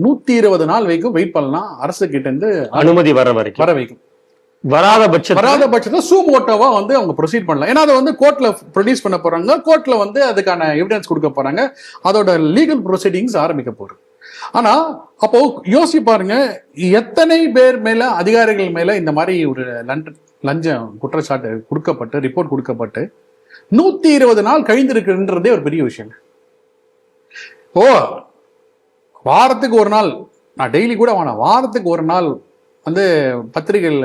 120 நாள் வரைக்கும் வெயிட் பண்ணலாம், அரசு கிட்ட இருந்து அனுமதி வர வைக்கும். வராத பட்சத்துல சூமோட்டோவா வந்து அவங்க ப்ரொசீட் பண்ணலாம். ஏன்னா அதை வந்து கோர்ட்ல ப்ரொடியூஸ் பண்ண போறாங்க, கோர்ட்ல வந்து அதுக்கான எவிடன்ஸ் கொடுக்க போறாங்க, அதோட லீகல் ப்ரொசீடிங்ஸ் ஆரம்பிக்க போகுது. ஆனா அப்போ யோசிச்சு பாருங்க, எத்தனை பேர் மேல, அதிகாரிகள் மேல இந்த மாதிரி ஒரு லஞ்சம் குற்றச்சாட்டு கொடுக்கப்பட்டு ரிப்போர்ட் கொடுக்கப்பட்டு 120 நாள் கழிந்திருக்குன்றதே ஒரு பெரிய விஷயம். வாரத்துக்கு ஒரு நாள், நான் டெய்லி கூட வேணாம், வாரத்துக்கு ஒரு நாள் வந்து பத்திரிகைகள்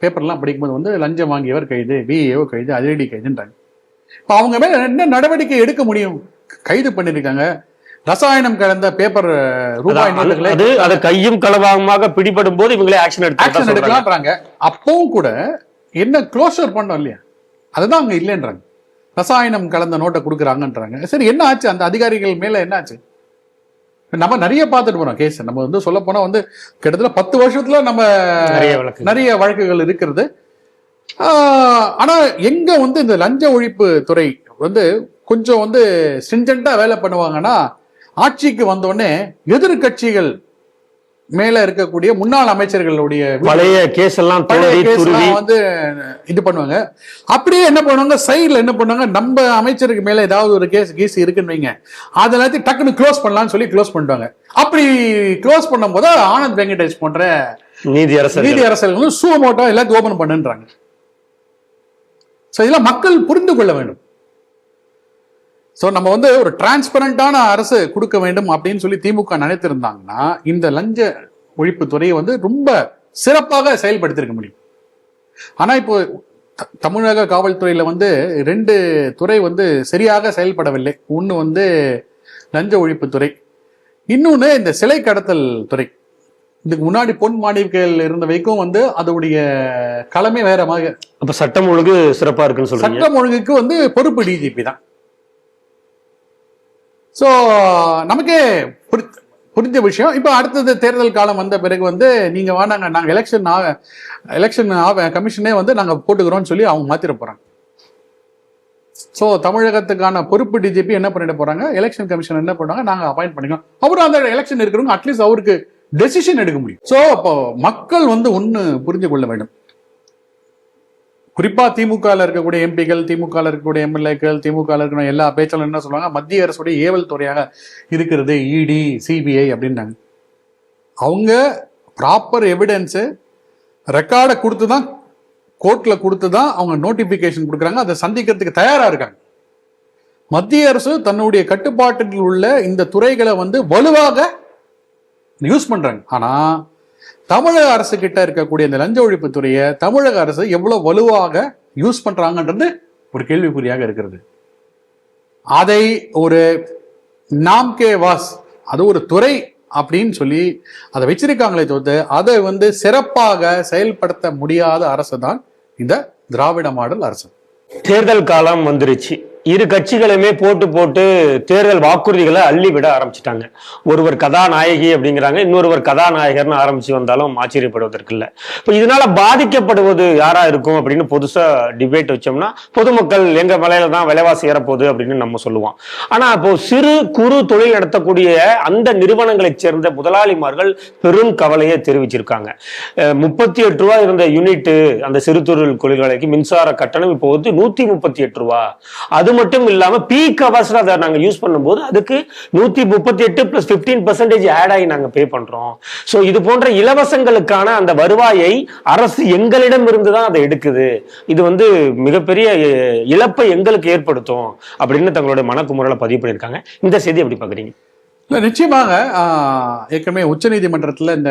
பேப்பர்லாம் படிக்கும்போது வந்து லஞ்சம் வாங்கியவர் கைது, பிஏஓ கைது, அதிரடி கைதுன்றாங்க. இப்போ அவங்க மேல என்ன நடவடிக்கை எடுக்க முடியும்? கைது பண்ணிருக்காங்க, ரசாயனம் கலந்த பேப்பர் ரூபாய் அதை கையும் களவாகமாக பிடிபடும் போது இவங்களே ஆக்ஷன் எடுக்கலான்றாங்க. அப்பவும் கூட என்ன க்ளோஷர் பண்ணோம் இல்லையா, அதுதான் அங்க இல்லைன்றாங்க. ரசாயனம் கலந்த நோட்டை கொடுக்குறாங்கன்றாங்க. சரி, என்ன ஆச்சு அந்த அதிகாரிகள் மேல? என்ன ஆச்சு? நம்ம நிறைய பார்த்துட்டு போறோம் கேஸ். நம்ம வந்து சொல்ல போனா வந்து கிட்டத்தட்ட 10 வருஷத்துல நம்ம நிறைய வழக்குகள் இருக்கிறது. ஆனா எங்க வந்து இந்த லஞ்ச ஒழிப்பு துறை வந்து கொஞ்சம் வந்து ஸ்ட்ரிஞ்சென்ட்டா வேலை பண்ணுவாங்கன்னா, ஆட்சிக்கு வந்தோடனே எதிர்கட்சிகள் மேல இருக்கக்கூடிய முன்னாள் அமைச்சர்களுடைய பழைய கேஸ் எல்லாம் வந்து இது பண்ணுவாங்க. அப்படியே என்ன பண்ணுவாங்க, சைட்ல என்ன பண்ணுவாங்க, நம்ம அமைச்சருக்கு மேல ஏதாவது ஒரு கேஸ் இருக்குன்னு வைங்க, அது எல்லாத்தையும் டக்குன்னு க்ளோஸ் பண்ணலாம்னு சொல்லி க்ளோஸ் பண்ணிட்டாங்க. அப்படி க்ளோஸ் பண்ணும் போது ஆனந்த் வெங்கடேஷ் போன்ற நீதி அரசர்கள் சூமோட்டோ எல்லாத்தையும் ஓபன் பண்ணுன்றாங்க. இதெல்லாம் மக்கள் புரிந்து கொள்ள வேண்டும். ஸோ நம்ம வந்து ஒரு டிரான்ஸ்பரண்டான அரசு கொடுக்க வேண்டும் அப்படின்னு சொல்லி திமுக நினைத்திருந்தாங்கன்னா இந்த லஞ்ச ஒழிப்பு துறையை வந்து ரொம்ப சிறப்பாக செயல்படுத்திருக்க முடியும். ஆனா இப்போ தமிழக காவல்துறையில வந்து 2 துறை வந்து சரியாக செயல்படவில்லை. ஒன்று வந்து லஞ்ச ஒழிப்பு துறை, இன்னொன்று இந்த சிலை கடத்தல் துறை. இதுக்கு முன்னாடி பொன் மாணிக்கல் இருந்த வரைக்கும் வந்து அதோடைய களமே வேற மாதிரி. அப்ப சட்டம் ஒழுங்கு சிறப்பா இருக்குன்னு சொல்றீங்க. சட்டம் ஒழுங்குக்கு வந்து பொறுப்பு டிஜிபி தான். ஸோ நமக்கே புரிஞ்ச விஷயம். இப்போ அடுத்தது தேர்தல் காலம் வந்த பிறகு வந்து நீங்க வேணாங்க, நாங்கள் எலெக்ஷன் கமிஷனே வந்து நாங்கள் போட்டுக்கிறோம்னு சொல்லி அவங்க மாத்திர போறாங்க. ஸோ தமிழகத்துக்கான பொறுப்பு டிஜிபி என்ன பண்ணிட்டு போறாங்க, எலெக்ஷன் கமிஷன் என்ன பண்ணுவாங்க, நாங்கள் அப்பாயிண்ட் பண்ணிக்கிறோம். அவரும் அந்த எலெக்ஷன் இருக்கிறவங்க அட்லீஸ்ட் அவருக்கு டெசிஷன் எடுக்க முடியும். ஸோ அப்போ மக்கள் வந்து ஒன்று புரிஞ்சு கொள்ள வேண்டும். குறிப்பா திமுகவில் இருக்கக்கூடிய எம்பிகள், திமுகவில் இருக்கக்கூடிய எம்எல்ஏக்கள், திமுகவில் இருக்கிற எல்லா பேச்சாளரும் என்ன சொல்லுவாங்க, மத்திய அரசுடைய ஏவல் துறையாக இருக்கிறது இடி, சிபிஐ அப்படின்னாங்க. அவங்க ப்ராப்பர் எவிடன்ஸு ரெக்கார்டை கொடுத்து தான், கோர்ட்ல கொடுத்து தான் அவங்க நோட்டிபிகேஷன் கொடுக்குறாங்க. அதை சந்திக்கிறதுக்கு தயாரா இருக்காங்க. மத்திய அரசு தன்னுடைய கட்டுப்பாட்டில் உள்ள இந்த துறைகளை வந்து வலுவாக யூஸ் பண்றாங்க. ஆனா தமிழக அரசு கிட்ட இருக்கக்கூடிய இந்த லஞ்ச ஒழிப்பு துறையை தமிழக அரசு எவ்வளவு வலுவாக யூஸ் பண்றாங்கன்றது ஒரு கேள்விக்குறியாக இருக்கிறது. அதை ஒரு நாம்கே வாஸ், அது ஒரு துறை அப்படின்னு சொல்லி அதை வச்சிருக்காங்களே தவிர்த்து அதை வந்து சிறப்பாக செயல்படுத்த முடியாத அரசு தான் இந்த திராவிட மாடல் அரசு. தேர்தல் காலம் வந்துருச்சு. இரு கட்சிகளுமே போட்டு தேர்தல் வாக்குறுதிகளை அள்ளி விட ஆரம்பிச்சுட்டாங்க. ஒருவர் கதாநாயகி அப்படிங்கிறாங்க, இன்னொருவர் கதாநாயகர்னு ஆரம்பிச்சு வந்தாலும் ஆச்சரியப்படுவதற்கு இல்லை. இப்போ இதனால பாதிக்கப்படுவது யாரா இருக்கும் அப்படின்னு புதுசா டிபேட் வச்சோம்னா, பொதுமக்கள் எங்க மலையில தான் விலைவாசி ஏறப்போகுது அப்படின்னு நம்ம சொல்லுவோம். ஆனா இப்போ சிறு குறு தொழில் நடத்தக்கூடிய அந்த நிறுவனங்களை சேர்ந்த முதலாளிமார்கள் பெரும் கவலையை தெரிவிச்சிருக்காங்க. 38 ரூபா இருந்த யூனிட் அந்த சிறு தொழில் தொழில்களுக்கு மின்சார கட்டணம் இப்போ வந்து 138 ரூபா. அது மட்டும் இல்லாம பீக் ஹவர்ஸ்ல அதை நாங்க யூஸ் பண்ணும்போது அதுக்கு 138 + 15% ஆட் ஆகி நாங்க பே பண்றோம். சோ இது போன்ற இலவசங்களுக்கான அந்த வருவாயை அரசு எங்களிடம் இருந்துதான் அதை எடுக்குது. இது வந்து மிகப்பெரிய இழப்பை எங்களுக்கு ஏற்படுத்தும் அப்படின்னு தங்களுடைய மனக்குமுறலை பதிவு பண்ணியிருக்காங்க. இந்த செய்தி எப்படி பாக்குறீங்க? நிச்சயமாக ஏற்கனவே உச்சநீதிமன்றத்தில் இந்த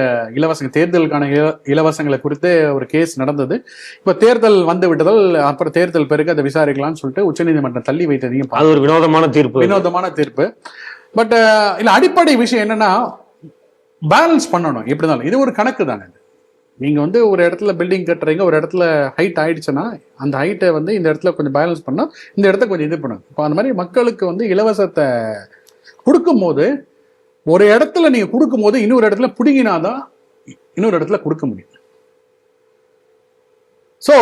தேர்தலுக்கான இலவசங்களை குறித்து ஒரு கேஸ் நடந்தது. இப்ப தேர்தல் வந்து விட்டதால் அப்புறம் தேர்தல் பிறகு அதை விசாரிக்கலாம்னு சொல்லிட்டு உச்சநீதிமன்றம் தள்ளி வைத்ததையும் அது ஒரு வினோதமான தீர்ப்பு. பட் இல்ல, அடிப்படை விஷயம் என்னன்னா பேலன்ஸ் பண்ணணும். எப்படினாலும் இது ஒரு கணக்கு தானே. நீங்க வந்து ஒரு இடத்துல பில்டிங் கட்டுறீங்க, ஒரு இடத்துல ஹைட் ஆயிடுச்சுன்னா அந்த ஹைட்டை வந்து இந்த இடத்துல கொஞ்சம் பேலன்ஸ் பண்ணா இந்த இடத்த கொஞ்சம் இது பண்ணும். இப்போ அந்த மாதிரி மக்களுக்கு வந்து இலவசத்தை கொடுக்கும் போது ஒரு இடத்துல நீங்க கொடுக்கும் போது இன்னொரு இடத்துல பிடிங்கினாதான் இன்னொரு இடத்துல கொடுக்க முடியும். சோ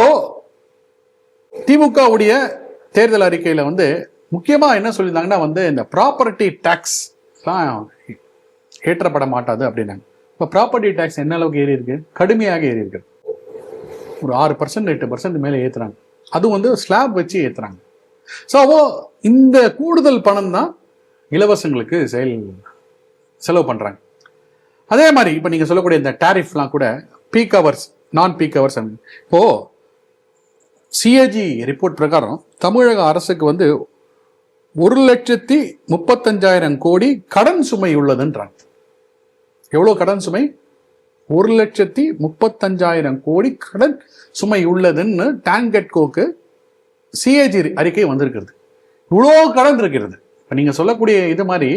திமுகவுடைய தேர்தல் அறிக்கையில வந்து முக்கியமா என்ன சொல்லியிருந்தாங்கன்னா வந்து இந்த ப்ராப்பர்ட்டி டாக்ஸ் ஏற்றப்பட மாட்டாது அப்படின்னாங்க. இப்ப ப்ராப்பர்ட்டி டாக்ஸ் என்ன அளவுக்கு ஏறி இருக்கு? கடுமையாக ஏறி இருக்கு. ஒரு 6% 8% மேல ஏத்துறாங்க. அது வந்து ஸ்லாப் வச்சு ஏத்துறாங்க. ஸோ இந்த கூடுதல் பணம் தான் இலவசங்களுக்கு செலவு பண்றாங்க. அதே மாதிரி இப்ப நீங்க சொல்லக்கூடிய இந்த டாரிஃப்லாம் கூட பீக் ஹவர்ஸ், நான் பீக் ஹவர்ஸ். இப்போ சிஏஜி ரிப்போர்ட் பிரகாரம் தமிழக அரசுக்கு வந்து 1,35,000 கோடி கடன் சுமை உள்ளதுன்றாங்க. எவ்வளவு கடன் சுமை? 1,35,000 கோடி கடன் சுமை உள்ளதுன்னு டான்கெட்கோக்கு சிஏஜி அறிக்கை வந்திருக்கிறது. இவ்வளோ கடன் இருக்கிறது. இப்போ நீங்கள் சொல்லக்கூடிய இது மாதிரி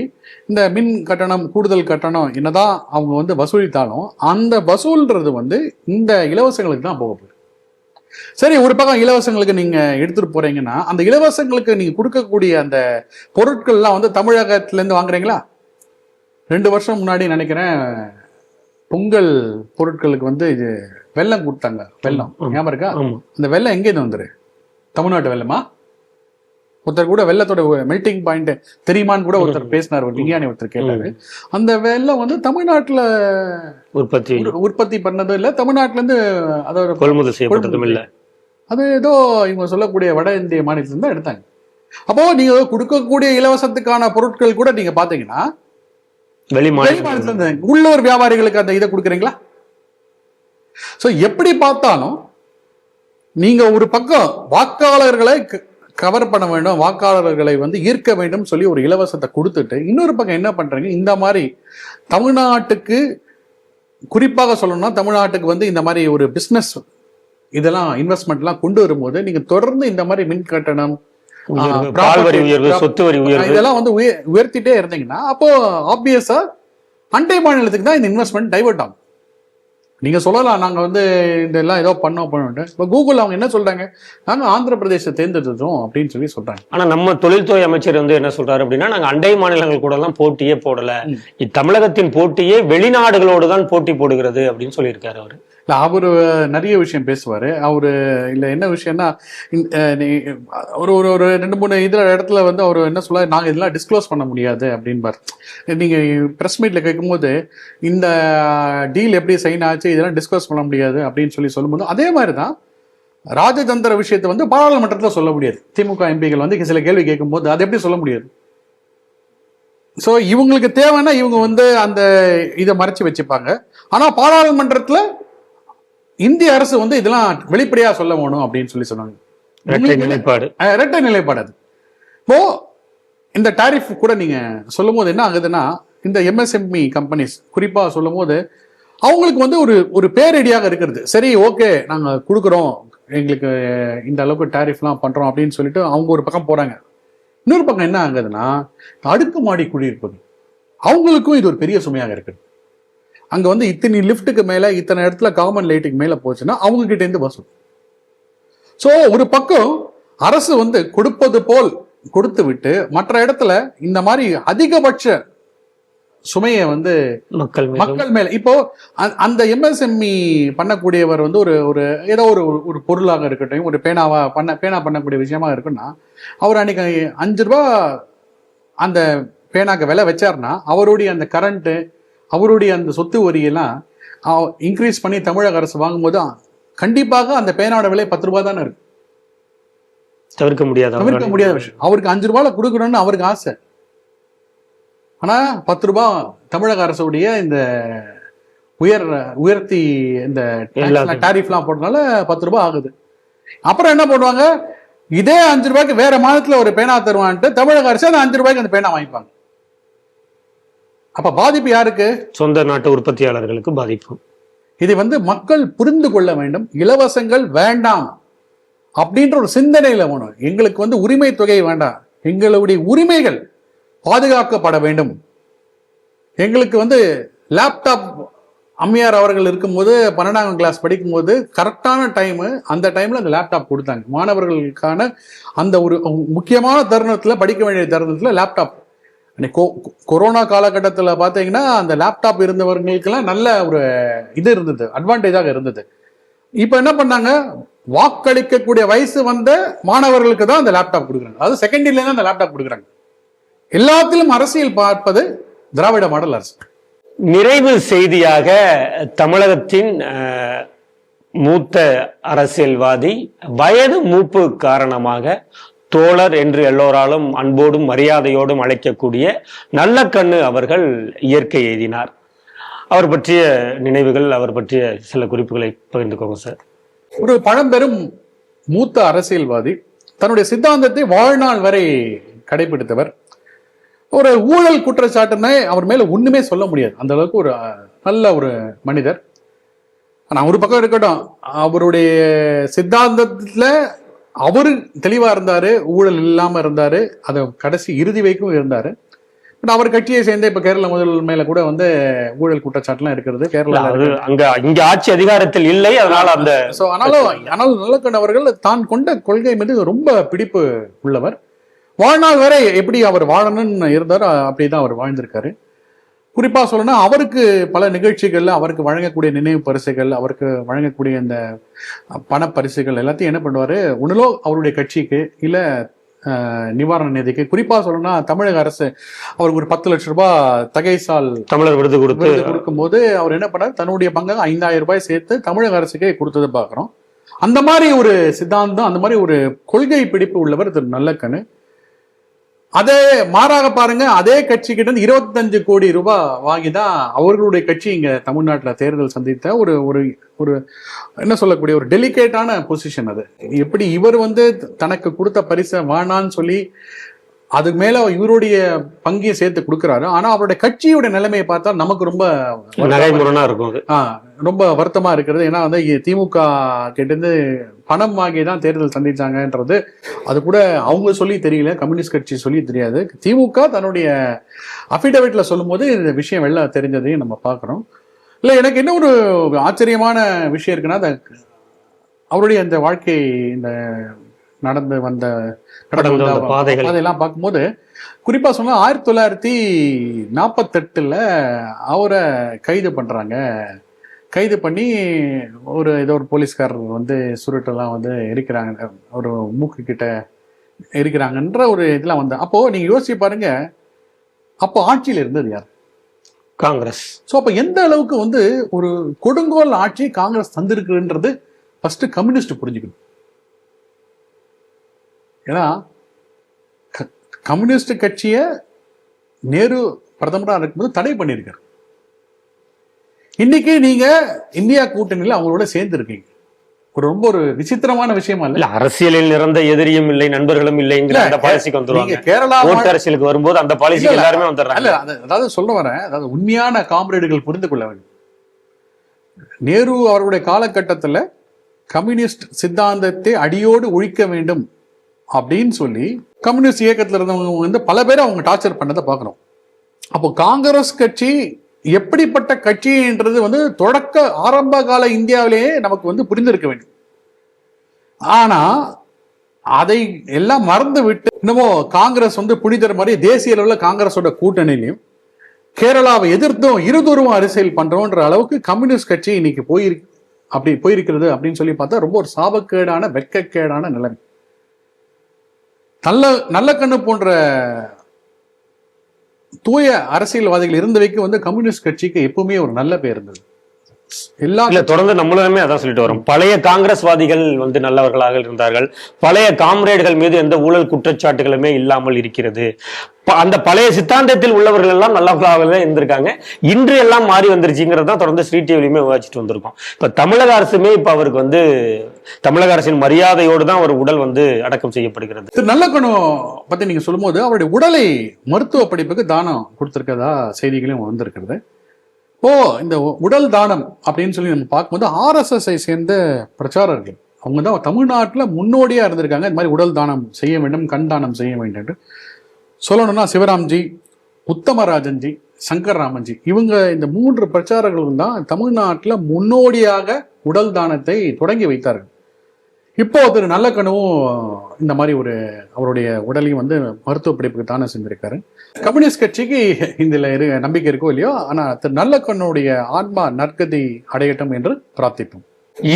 இந்த மின் கட்டணம், கூடுதல் கட்டணம் என்னதான் அவங்க வந்து வசூலித்தாலும் அந்த வசூல்ன்றது வந்து இந்த இலவசங்களுக்கு தான் போக போகுது. சரி, ஒரு பக்கம் இலவசங்களுக்கு நீங்கள் எடுத்துகிட்டு போகிறீங்கன்னா அந்த இலவசங்களுக்கு நீங்கள் கொடுக்கக்கூடிய அந்த பொருட்கள்லாம் வந்து தமிழகத்துலேருந்து வாங்குறீங்களா? 2 வருஷம் முன்னாடி நினைக்கிறேன் பொங்கல் பொருட்களுக்கு வந்து இது வெல்லம் கொடுத்தாங்க. வெல்லம் ஞாபகம் இருக்கா? அந்த வெல்லம் எங்கேருந்து வந்துரு? தமிழ்நாட்டு வெல்லமா? ஒருத்தர் கூட வெள்ளத்தோட மெல்டிங் பாயிண்ட் தெரியுமான்னு கூட ஒருத்தர் பேசினார், ஒரு விஞ்ஞானி ஒருத்தர் கேட்டாரு. அந்த வெள்ளம் வந்து தமிழ்நாட்டுல உற்பத்தி பண்ணதும் இல்ல, தமிழ்நாட்டுல இருந்து அதோட கொள்முதல் செய்யப்பட்டதும் இல்ல. அது ஏதோ இவங்க சொல்லக்கூடிய வட இந்திய மாநிலத்துல இருந்து எடுத்தாங்க. அப்போ நீங்க கொடுக்கக்கூடிய இலவசத்துக்கான பொருட்கள் கூட நீங்க பாத்தீங்கன்னா வெளி மாநிலத்துல இருந்து உள்ளூர் வியாபாரிகளுக்கு அந்த இதை கொடுக்குறீங்களா? சோ எப்படி பார்த்தாலும் நீங்க ஒரு பக்கம் வாக்காளர்களை கவர் பண்ண வேண்டும், வாக்காளர்களை வந்து ஈர்க்க வேண்டும் சொல்லி ஒரு இலவசத்தை கொடுத்துட்டு இன்னொரு பக்கம் என்ன பண்றீங்க? இந்த மாதிரி தமிழ்நாட்டுக்கு, குறிப்பாக சொல்லணும்னா தமிழ்நாட்டுக்கு வந்து இந்த மாதிரி ஒரு பிசினஸ் இதெல்லாம் இன்வெஸ்ட்மெண்ட்லாம் கொண்டு வரும்போது நீங்க தொடர்ந்து இந்த மாதிரி மின் கட்டணம், சொத்து வரி இதெல்லாம் வந்து உயர்த்திட்டே இருந்தீங்கன்னா அப்போ ஆப்வியஸா அண்டை மாநிலத்துக்கு தான் இந்த இன்வெஸ்ட்மெண்ட் டைவர்ட் ஆகும். நீங்க சொல்லலாம் நாங்க வந்து இதெல்லாம் ஏதோ பண்ணோம். இப்போ கூகுள் அவங்க என்ன சொல்றாங்க? நாங்க ஆந்திர பிரதேசத்தை தேர்ந்தெடுத்தோம் அப்படின்னு சொல்லி சொல்றாங்க. ஆனா நம்ம தொழில்துறை அமைச்சர் வந்து என்ன சொல்றாரு அப்படின்னா, நாங்க அண்டை மாநிலங்கள் கூட எல்லாம் போட்டியே போடல, தமிழகத்தின் போட்டியே வெளிநாடுகளோடு தான் போட்டி போடுகிறது அப்படின்னு சொல்லியிருக்காரு அவரு. இல்லை, அவரு நிறைய விஷயம் பேசுவாரு. அவரு இல்லை என்ன விஷயம்னா ஒரு ஒரு 2-3 இடத்துல வந்து அவர் என்ன சொல்ல, நாங்க இதெல்லாம் டிஸ்க்ளோஸ் பண்ண முடியாது அப்படின்பார். நீங்க பிரஸ் மீட்ல கேட்கும்போது இந்த டீல் எப்படி சைன் ஆச்சு இதெல்லாம் டிஸ்கஸ் பண்ண முடியாது அப்படின்னு சொல்லும்போது அதே மாதிரிதான் ராஜதந்திர விஷயத்தை வந்து பாராளுமன்றத்தில் சொல்ல முடியாது. திமுக எம்பிகள் வந்து சில கேள்வி கேட்கும்போது அதை எப்படி சொல்ல முடியாது? ஸோ இவங்களுக்கு தேவைன்னா இவங்க வந்து அந்த இதை மறைச்சு வச்சுப்பாங்க. ஆனா பாராளுமன்றத்துல இந்திய அரசு வந்து இதெல்லாம் வெளிப்படையா சொல்ல வேணும் அப்படின்னு சொன்னாங்க. இரட்டை நிலைப்பாடு. அது இப்போ இந்த டாரிஃப் கூட நீங்க சொல்லும் போது என்ன ஆகுதுன்னா, இந்த எம்எஸ்எம்இ கம்பெனிஸ் குறிப்பா சொல்லும் போது அவங்களுக்கு வந்து ஒரு பேரடியாக இருக்கிறது. சரி, ஓகே, நாங்க கொடுக்குறோம், எங்களுக்கு இந்த அளவுக்கு டாரிஃப்லாம் பண்றோம் அப்படின்னு சொல்லிட்டு அவங்க ஒரு பக்கம் போறாங்க. இன்னொரு பக்கம் என்ன ஆகுதுன்னா, அடுக்குமாடி குடியிருப்பது அவங்களுக்கும் இது ஒரு பெரிய சுமையாக இருக்குது. அங்க வந்து இத்தனை லிஃப்ட்டுக்கு மேல இத்தனை இடத்துல காமன் லைட்டுக்கு மேல போச்சுன்னா அவங்க கிட்ட இருந்து வசூல். சோ ஒரு பக்கம் அரசு வந்து கொடுப்பது போல் கொடுத்து விட்டு மற்ற இடத்துல இந்த மாதிரி அதிகபட்ச சுமையை வந்து மக்கள் மேல. இப்போ அந்த எம்எஸ்எம்இ பண்ணக்கூடியவர் வந்து ஒரு ஏதோ ஒரு பொருளாக இருக்கட்டும், ஒரு பேனா பண்ணக்கூடிய விஷயமா இருக்குன்னா, அவர் அன்னைக்கு 5 ரூபாய் அந்த பேனாக்கு விலை வச்சாருன்னா அவருடைய அந்த கரண்ட், அவருடைய அந்த சொத்து வரியெல்லாம் இன்க்ரீஸ் பண்ணி தமிழக அரசு வாங்கும்போது கண்டிப்பாக அந்த பேனாவோட விலை 10 ரூபாய் தானே இருக்கு. தவிர்க்க முடியாத விஷயம். அவருக்கு 5 ரூபாயில கொடுக்கணும்னு அவருக்கு ஆசை. ஆனா 10 ரூபாய் தமிழக அரசுடைய இந்த உயர்த்தி இந்த டாரிஃப்லாம் போட்டனால 10 ரூபாய் ஆகுது. அப்புறம் என்ன பண்ணுவாங்க, இதே 5 ரூபாய்க்கு வேற மாதத்துல ஒரு பேனா தருவான்ட்டு தமிழக அரசு அந்த 5 ரூபாய்க்கு அந்த பேனா வாங்கிப்பாங்க. அப்ப பாதிப்பு யாருக்கு? சொந்த நாட்டு உற்பத்தியாளர்களுக்கு பாதிப்பு. இதை மக்கள் புரிந்து கொள்ள வேண்டும். இலவசங்கள் வேண்டாம் அப்படின்ற ஒரு சிந்தனையில வேணும். எங்களுக்கு உரிமை தொகை வேண்டாம், எங்களுடைய உரிமைகள் பாதுகாக்கப்பட வேண்டும். எங்களுக்கு லேப்டாப் அம்மையார் அவர்கள் இருக்கும்போது 12ஆம் கிளாஸ் படிக்கும்போது கரெக்டான டைமு, அந்த டைம்ல அந்த லேப்டாப் கொடுத்தாங்க மாணவர்களுக்கான. அந்த ஒரு முக்கியமான தருணத்துல, படிக்க வேண்டிய தருணத்துல லேப்டாப். கொரோனா காலகட்டத்தில் பார்த்தீங்கன்னா அந்த லேப்டாப் இருந்தவர்களுக்கெல்லாம் நல்ல ஒரு இது இருந்தது, அட்வான்டேஜாக இருந்தது. இப்போ என்ன பண்ணாங்க, வாக்களிக்கக்கூடிய வயசு வந்த மாணவர்களுக்கு தான் அந்த லேப்டாப் கொடுக்குறாங்க. அதாவது செகண்ட் இயர்ல தான் அந்த லேப்டாப் கொடுக்குறாங்க. எல்லாத்திலும் அரசியல் பார்ப்பது திராவிட மாடல் அரசு. நிறைவு செய்தியாக, தமிழகத்தின் மூத்த அரசியல்வாதி, வயது மூப்பு காரணமாக தோழர் என்று எல்லோராலும் அன்போடும் மரியாதையோடும் அழைக்கக்கூடிய நல்லக்கண்ணு அவர்கள் இயற்கை எய்தினார். அவர் பற்றிய நினைவுகள், அவர் பற்றிய சில குறிப்புகளை பகிர்ந்துக்கோங்க சார். ஒரு பழம்பெரும் மூத்த அரசியல்வாதி, தன்னுடைய சித்தாந்தத்தை வாழ்நாள் வரை கடைபிடித்தவர். ஒரு ஊழல் குற்றச்சாட்டுன்னு அவர் மேல ஒண்ணுமே சொல்ல முடியாது, அந்த அளவுக்கு ஒரு நல்ல ஒரு மனிதர். ஆனா ஒரு பக்கம் இருக்கட்டும், அவருடைய சித்தாந்தத்துல அவரு தெளிவா இருந்தாரு, ஊழல் இல்லாம இருந்தாரு, அதை கடைசி இறுதி வரைக்கும் இருந்தாரு. பட் அவர் கட்சியை சேர்ந்த இப்ப கேரள முதல்வர் மேல கூட ஊழல் குற்றச்சாட்டுலாம் இருக்கிறது. கேரளா இங்க ஆட்சி அதிகாரத்தில் இல்லை, அதனால அந்த ஆனாலும் நல்லக்கண்ணு அவர்கள் தான் கொண்ட கொள்கை மீது ரொம்ப பிடிப்பு உள்ளவர். வாழ்நாள் வரை எப்படி அவர் வாழணும்னு இருந்தாரோ அப்படிதான் அவர் வாழ்ந்திருக்காரு. குறிப்பா சொல்லணும்னா, அவருக்கு பல நிகழ்ச்சிகள்ல அவருக்கு வழங்கக்கூடிய நினைவு பரிசுகள், அவருக்கு வழங்கக்கூடிய இந்த பணப்பரிசுகள் எல்லாத்தையும் என்ன பண்ணுவாரு, ஒண்ணுலோ அவருடைய கட்சிக்கு இல்ல நிவாரண நிதிக்கு. குறிப்பா சொல்லணும்னா, தமிழக அரசு அவருக்கு ஒரு 10 லட்சம் ரூபாய் தகைசால் தமிழர் விருது கொடுக்கும் போது அவர் என்ன பண்ணார், தன்னுடைய பங்காக 5000 ரூபாய் சேர்த்து தமிழக அரசுக்கே கொடுத்தது பாக்குறோம். அந்த மாதிரி ஒரு சித்தாந்தம், அந்த மாதிரி ஒரு கொள்கை பிடிப்பு உள்ளவர் திரு நல்லக்கண்ணு. அதே மாறாக பாருங்க, அதே கட்சி கிட்ட இருந்து 25 கோடி ரூபாய் வாங்கிதான் அவர்களுடைய கட்சி இங்க தமிழ்நாட்டில் தேர்தல் சந்தித்த ஒரு ஒரு என்ன சொல்லக்கூடிய ஒரு டெலிகேட்டான பொசிஷன். அது எப்படி இவர் தனக்கு கொடுத்த பரிசை வேணான்னு சொல்லி அதுக்கு மேல இவருடைய பங்கையும் சேர்த்து கொடுக்கிறாரு. ஆனா அவருடைய கட்சியோட நிலைமையை பார்த்தா நமக்கு ரொம்ப இருக்கும், ரொம்ப வருத்தமா இருக்கிறது. ஏன்னா திமுக கிட்ட இருந்து பணம் வாங்கி தான் தேர்தல் சந்திச்சாங்கன்றது அது கூட அவங்க சொல்லி தெரியல, கம்யூனிஸ்ட் கட்சி சொல்லி தெரியாது. திமுக தன்னுடைய அபிடவிட்ல சொல்லும் போது இந்த விஷயம் வெளில தெரிஞ்சதையும் நம்ம பார்க்கிறோம். இல்ல, எனக்கு என்ன ஒரு ஆச்சரியமான விஷயம் இருக்குன்னா, அவருடைய அந்த வாழ்க்கை, இந்த நடந்து வந்த பாதையெல்லாம் பார்க்கும்போது, குறிப்பா சொன்னா 1948 அவரை கைது பண்றாங்க. கைது பண்ணி ஏதோ ஒரு போலீஸ்காரர் சுருட்டெல்லாம் எரிக்கிறாங்க, ஒரு மூக்கு கிட்ட எரிக்கிறாங்கன்ற ஒரு இதெல்லாம் அப்போ நீங்க யோசிச்சு பாருங்க, அப்போ ஆட்சியில் இருந்தது யார்? காங்கிரஸ். ஸோ அப்போ எந்த அளவுக்கு ஒரு கொடுங்கோல் ஆட்சி காங்கிரஸ் தந்திருக்குன்றது ஃபர்ஸ்ட் கம்யூனிஸ்ட் புரிஞ்சுக்கணும். ஏன்னா கம்யூனிஸ்ட் கட்சியை நேரு பிரதமராக இருக்கும்போது தடை பண்ணியிருக்காரு. இன்னைக்கு நீங்க இந்தியா கூட்டணியில் அவங்களோட சேர்ந்து இருக்கீங்க. ரொம்ப ஒரு விசித்திரமான விஷயமா இல்ல? அரசியலில் நிறந்த எதிரியும் இல்லை, நண்பர்களும் இல்லைங்கிற அந்த பாலிசிக்கு வந்துருவாங்க. கேரளா அரசியலுக்கு வரும்போது அந்த பாலிசிக்கு எல்லாருமே வந்துடுறாங்க. அதாவது சொல்ல வரேன், அதாவது உண்மையான காம்ரேடுகள் புரிந்து கொள்ள வேண்டும். நேரு அவருடைய காலகட்டத்தில் கம்யூனிஸ்ட் சித்தாந்தத்தை அடியோடு ஒழிக்க வேண்டும் அப்படின்னு சொல்லி கம்யூனிஸ்ட் இயக்கத்தில் இருந்தவங்க பல பேரை அவங்க டார்ச்சர் பண்ணதை பார்க்கணும். அப்போ காங்கிரஸ் கட்சி எப்படிப்பட்ட கட்சின்றது தொடக்க ஆரம்ப கால இந்தியாவிலேயே நமக்கு புரிந்திருக்க வேண்டும். ஆனா அதை எல்லாம் மறந்து விட்டு இன்னமோ காங்கிரஸ் புனிதர் மாதிரி தேசிய அளவில் காங்கிரஸோட கூட்டணியிலையும் கேரளாவை எதிர்த்தும் இருதூரம் அரசியல் பண்றோன்ற அளவுக்கு கம்யூனிஸ்ட் கட்சி இன்னைக்கு போயிருக்கிறது அப்படின்னு சொல்லி பார்த்தா ரொம்ப ஒரு சாபக்கேடான, வெட்கக்கேடான நிலைமை. நல்லக்கண்ணு போன்ற தூய அரசியல்வாதிகள் இருந்த வைக்க கம்யூனிஸ்ட் கட்சிக்கு எப்பவுமே ஒரு நல்ல பேர் இருந்தது. எல்லா இல்ல தொடர்ந்து நம்மளுமே அதான் சொல்லிட்டு வரோம். பழைய காங்கிரஸ்வாதிகள் வந்து நல்லவர்களாக இருந்தார்கள். பழைய காம்ரேடுகள் மீது எந்த ஊழல் குற்றச்சாட்டுகளுமே இல்லாமல் இருக்கிறது. அந்த பழைய சித்தாந்தத்தில் உள்ளவர்கள் எல்லாம் நல்லவர்களாக தான் இருந்திருக்காங்க. இன்று எல்லாம் மாறி வந்துருச்சுங்கிறத தொடர்ந்து ஸ்ரீ டிவிலையுமே விவாதிச்சுட்டு வந்திருக்கோம். இப்ப தமிழக அரசுமே இப்ப அவருக்கு வந்து தமிழக அரசின் மரியாதையோடு தான் அவர் உடல் வந்து அடக்கம் செய்யப்படுகிறது. திரு நல்லக்கண்ணு பத்தி நீங்க சொல்லும்போது அவருடைய உடலை மருத்துவ படிப்புக்கு தானம் கொடுத்திருக்கதா செய்திகளும் வந்திருக்கிறது. இந்த உடல் தானம் அப்படின்னு சொல்லி நம்ம பார்க்கும்போது RSS-ஐ சேர்ந்த பிரச்சாரர்கள் அவங்க தான் தமிழ்நாட்டில் முன்னோடியா இருந்திருக்காங்க. இந்த மாதிரி உடல் தானம் செய்ய வேண்டும், கண் தானம் செய்ய வேண்டும் சொல்லணும்னா சிவராம்ஜி, உத்தமராஜன்ஜி, சங்கர் ராமன்ஜி இவங்க இந்த 3 பிரச்சாரர்களும் தான் தமிழ்நாட்டில் முன்னோடியாக உடல் தானத்தை தொடங்கி வைத்தார்கள். இப்போ திரு நல்லக்கண்ணுவும் இந்த மாதிரி அவருடைய உடலையும் வந்து மருத்துவ படிப்புக்கு தானே செஞ்சிருக்காரு. கம்யூனிஸ்ட் கட்சிக்கு இதுல நம்பிக்கை இருக்கோ இல்லையோ, ஆனா திரு நல்லக்கண்ணுடைய ஆன்மா நற்கதி அடையட்டும் என்று பிரார்த்திப்போம்.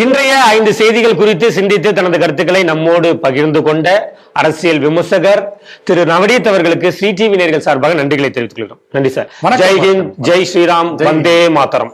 இன்றைய 5 செய்திகள் குறித்து சிந்தித்து தனது கருத்துக்களை நம்மோடு பகிர்ந்து கொண்ட அரசியல் விமர்சகர் திரு நவநீத் அவர்களுக்கு ஸ்ரீ டிவி நேயர்கள் சார்பாக நன்றிகளை தெரிவித்துக் கொள்கிறோம். நன்றி சார். ஜெய் ஹிந்த், ஜெய் ஸ்ரீராம், வந்தே மாதரம்.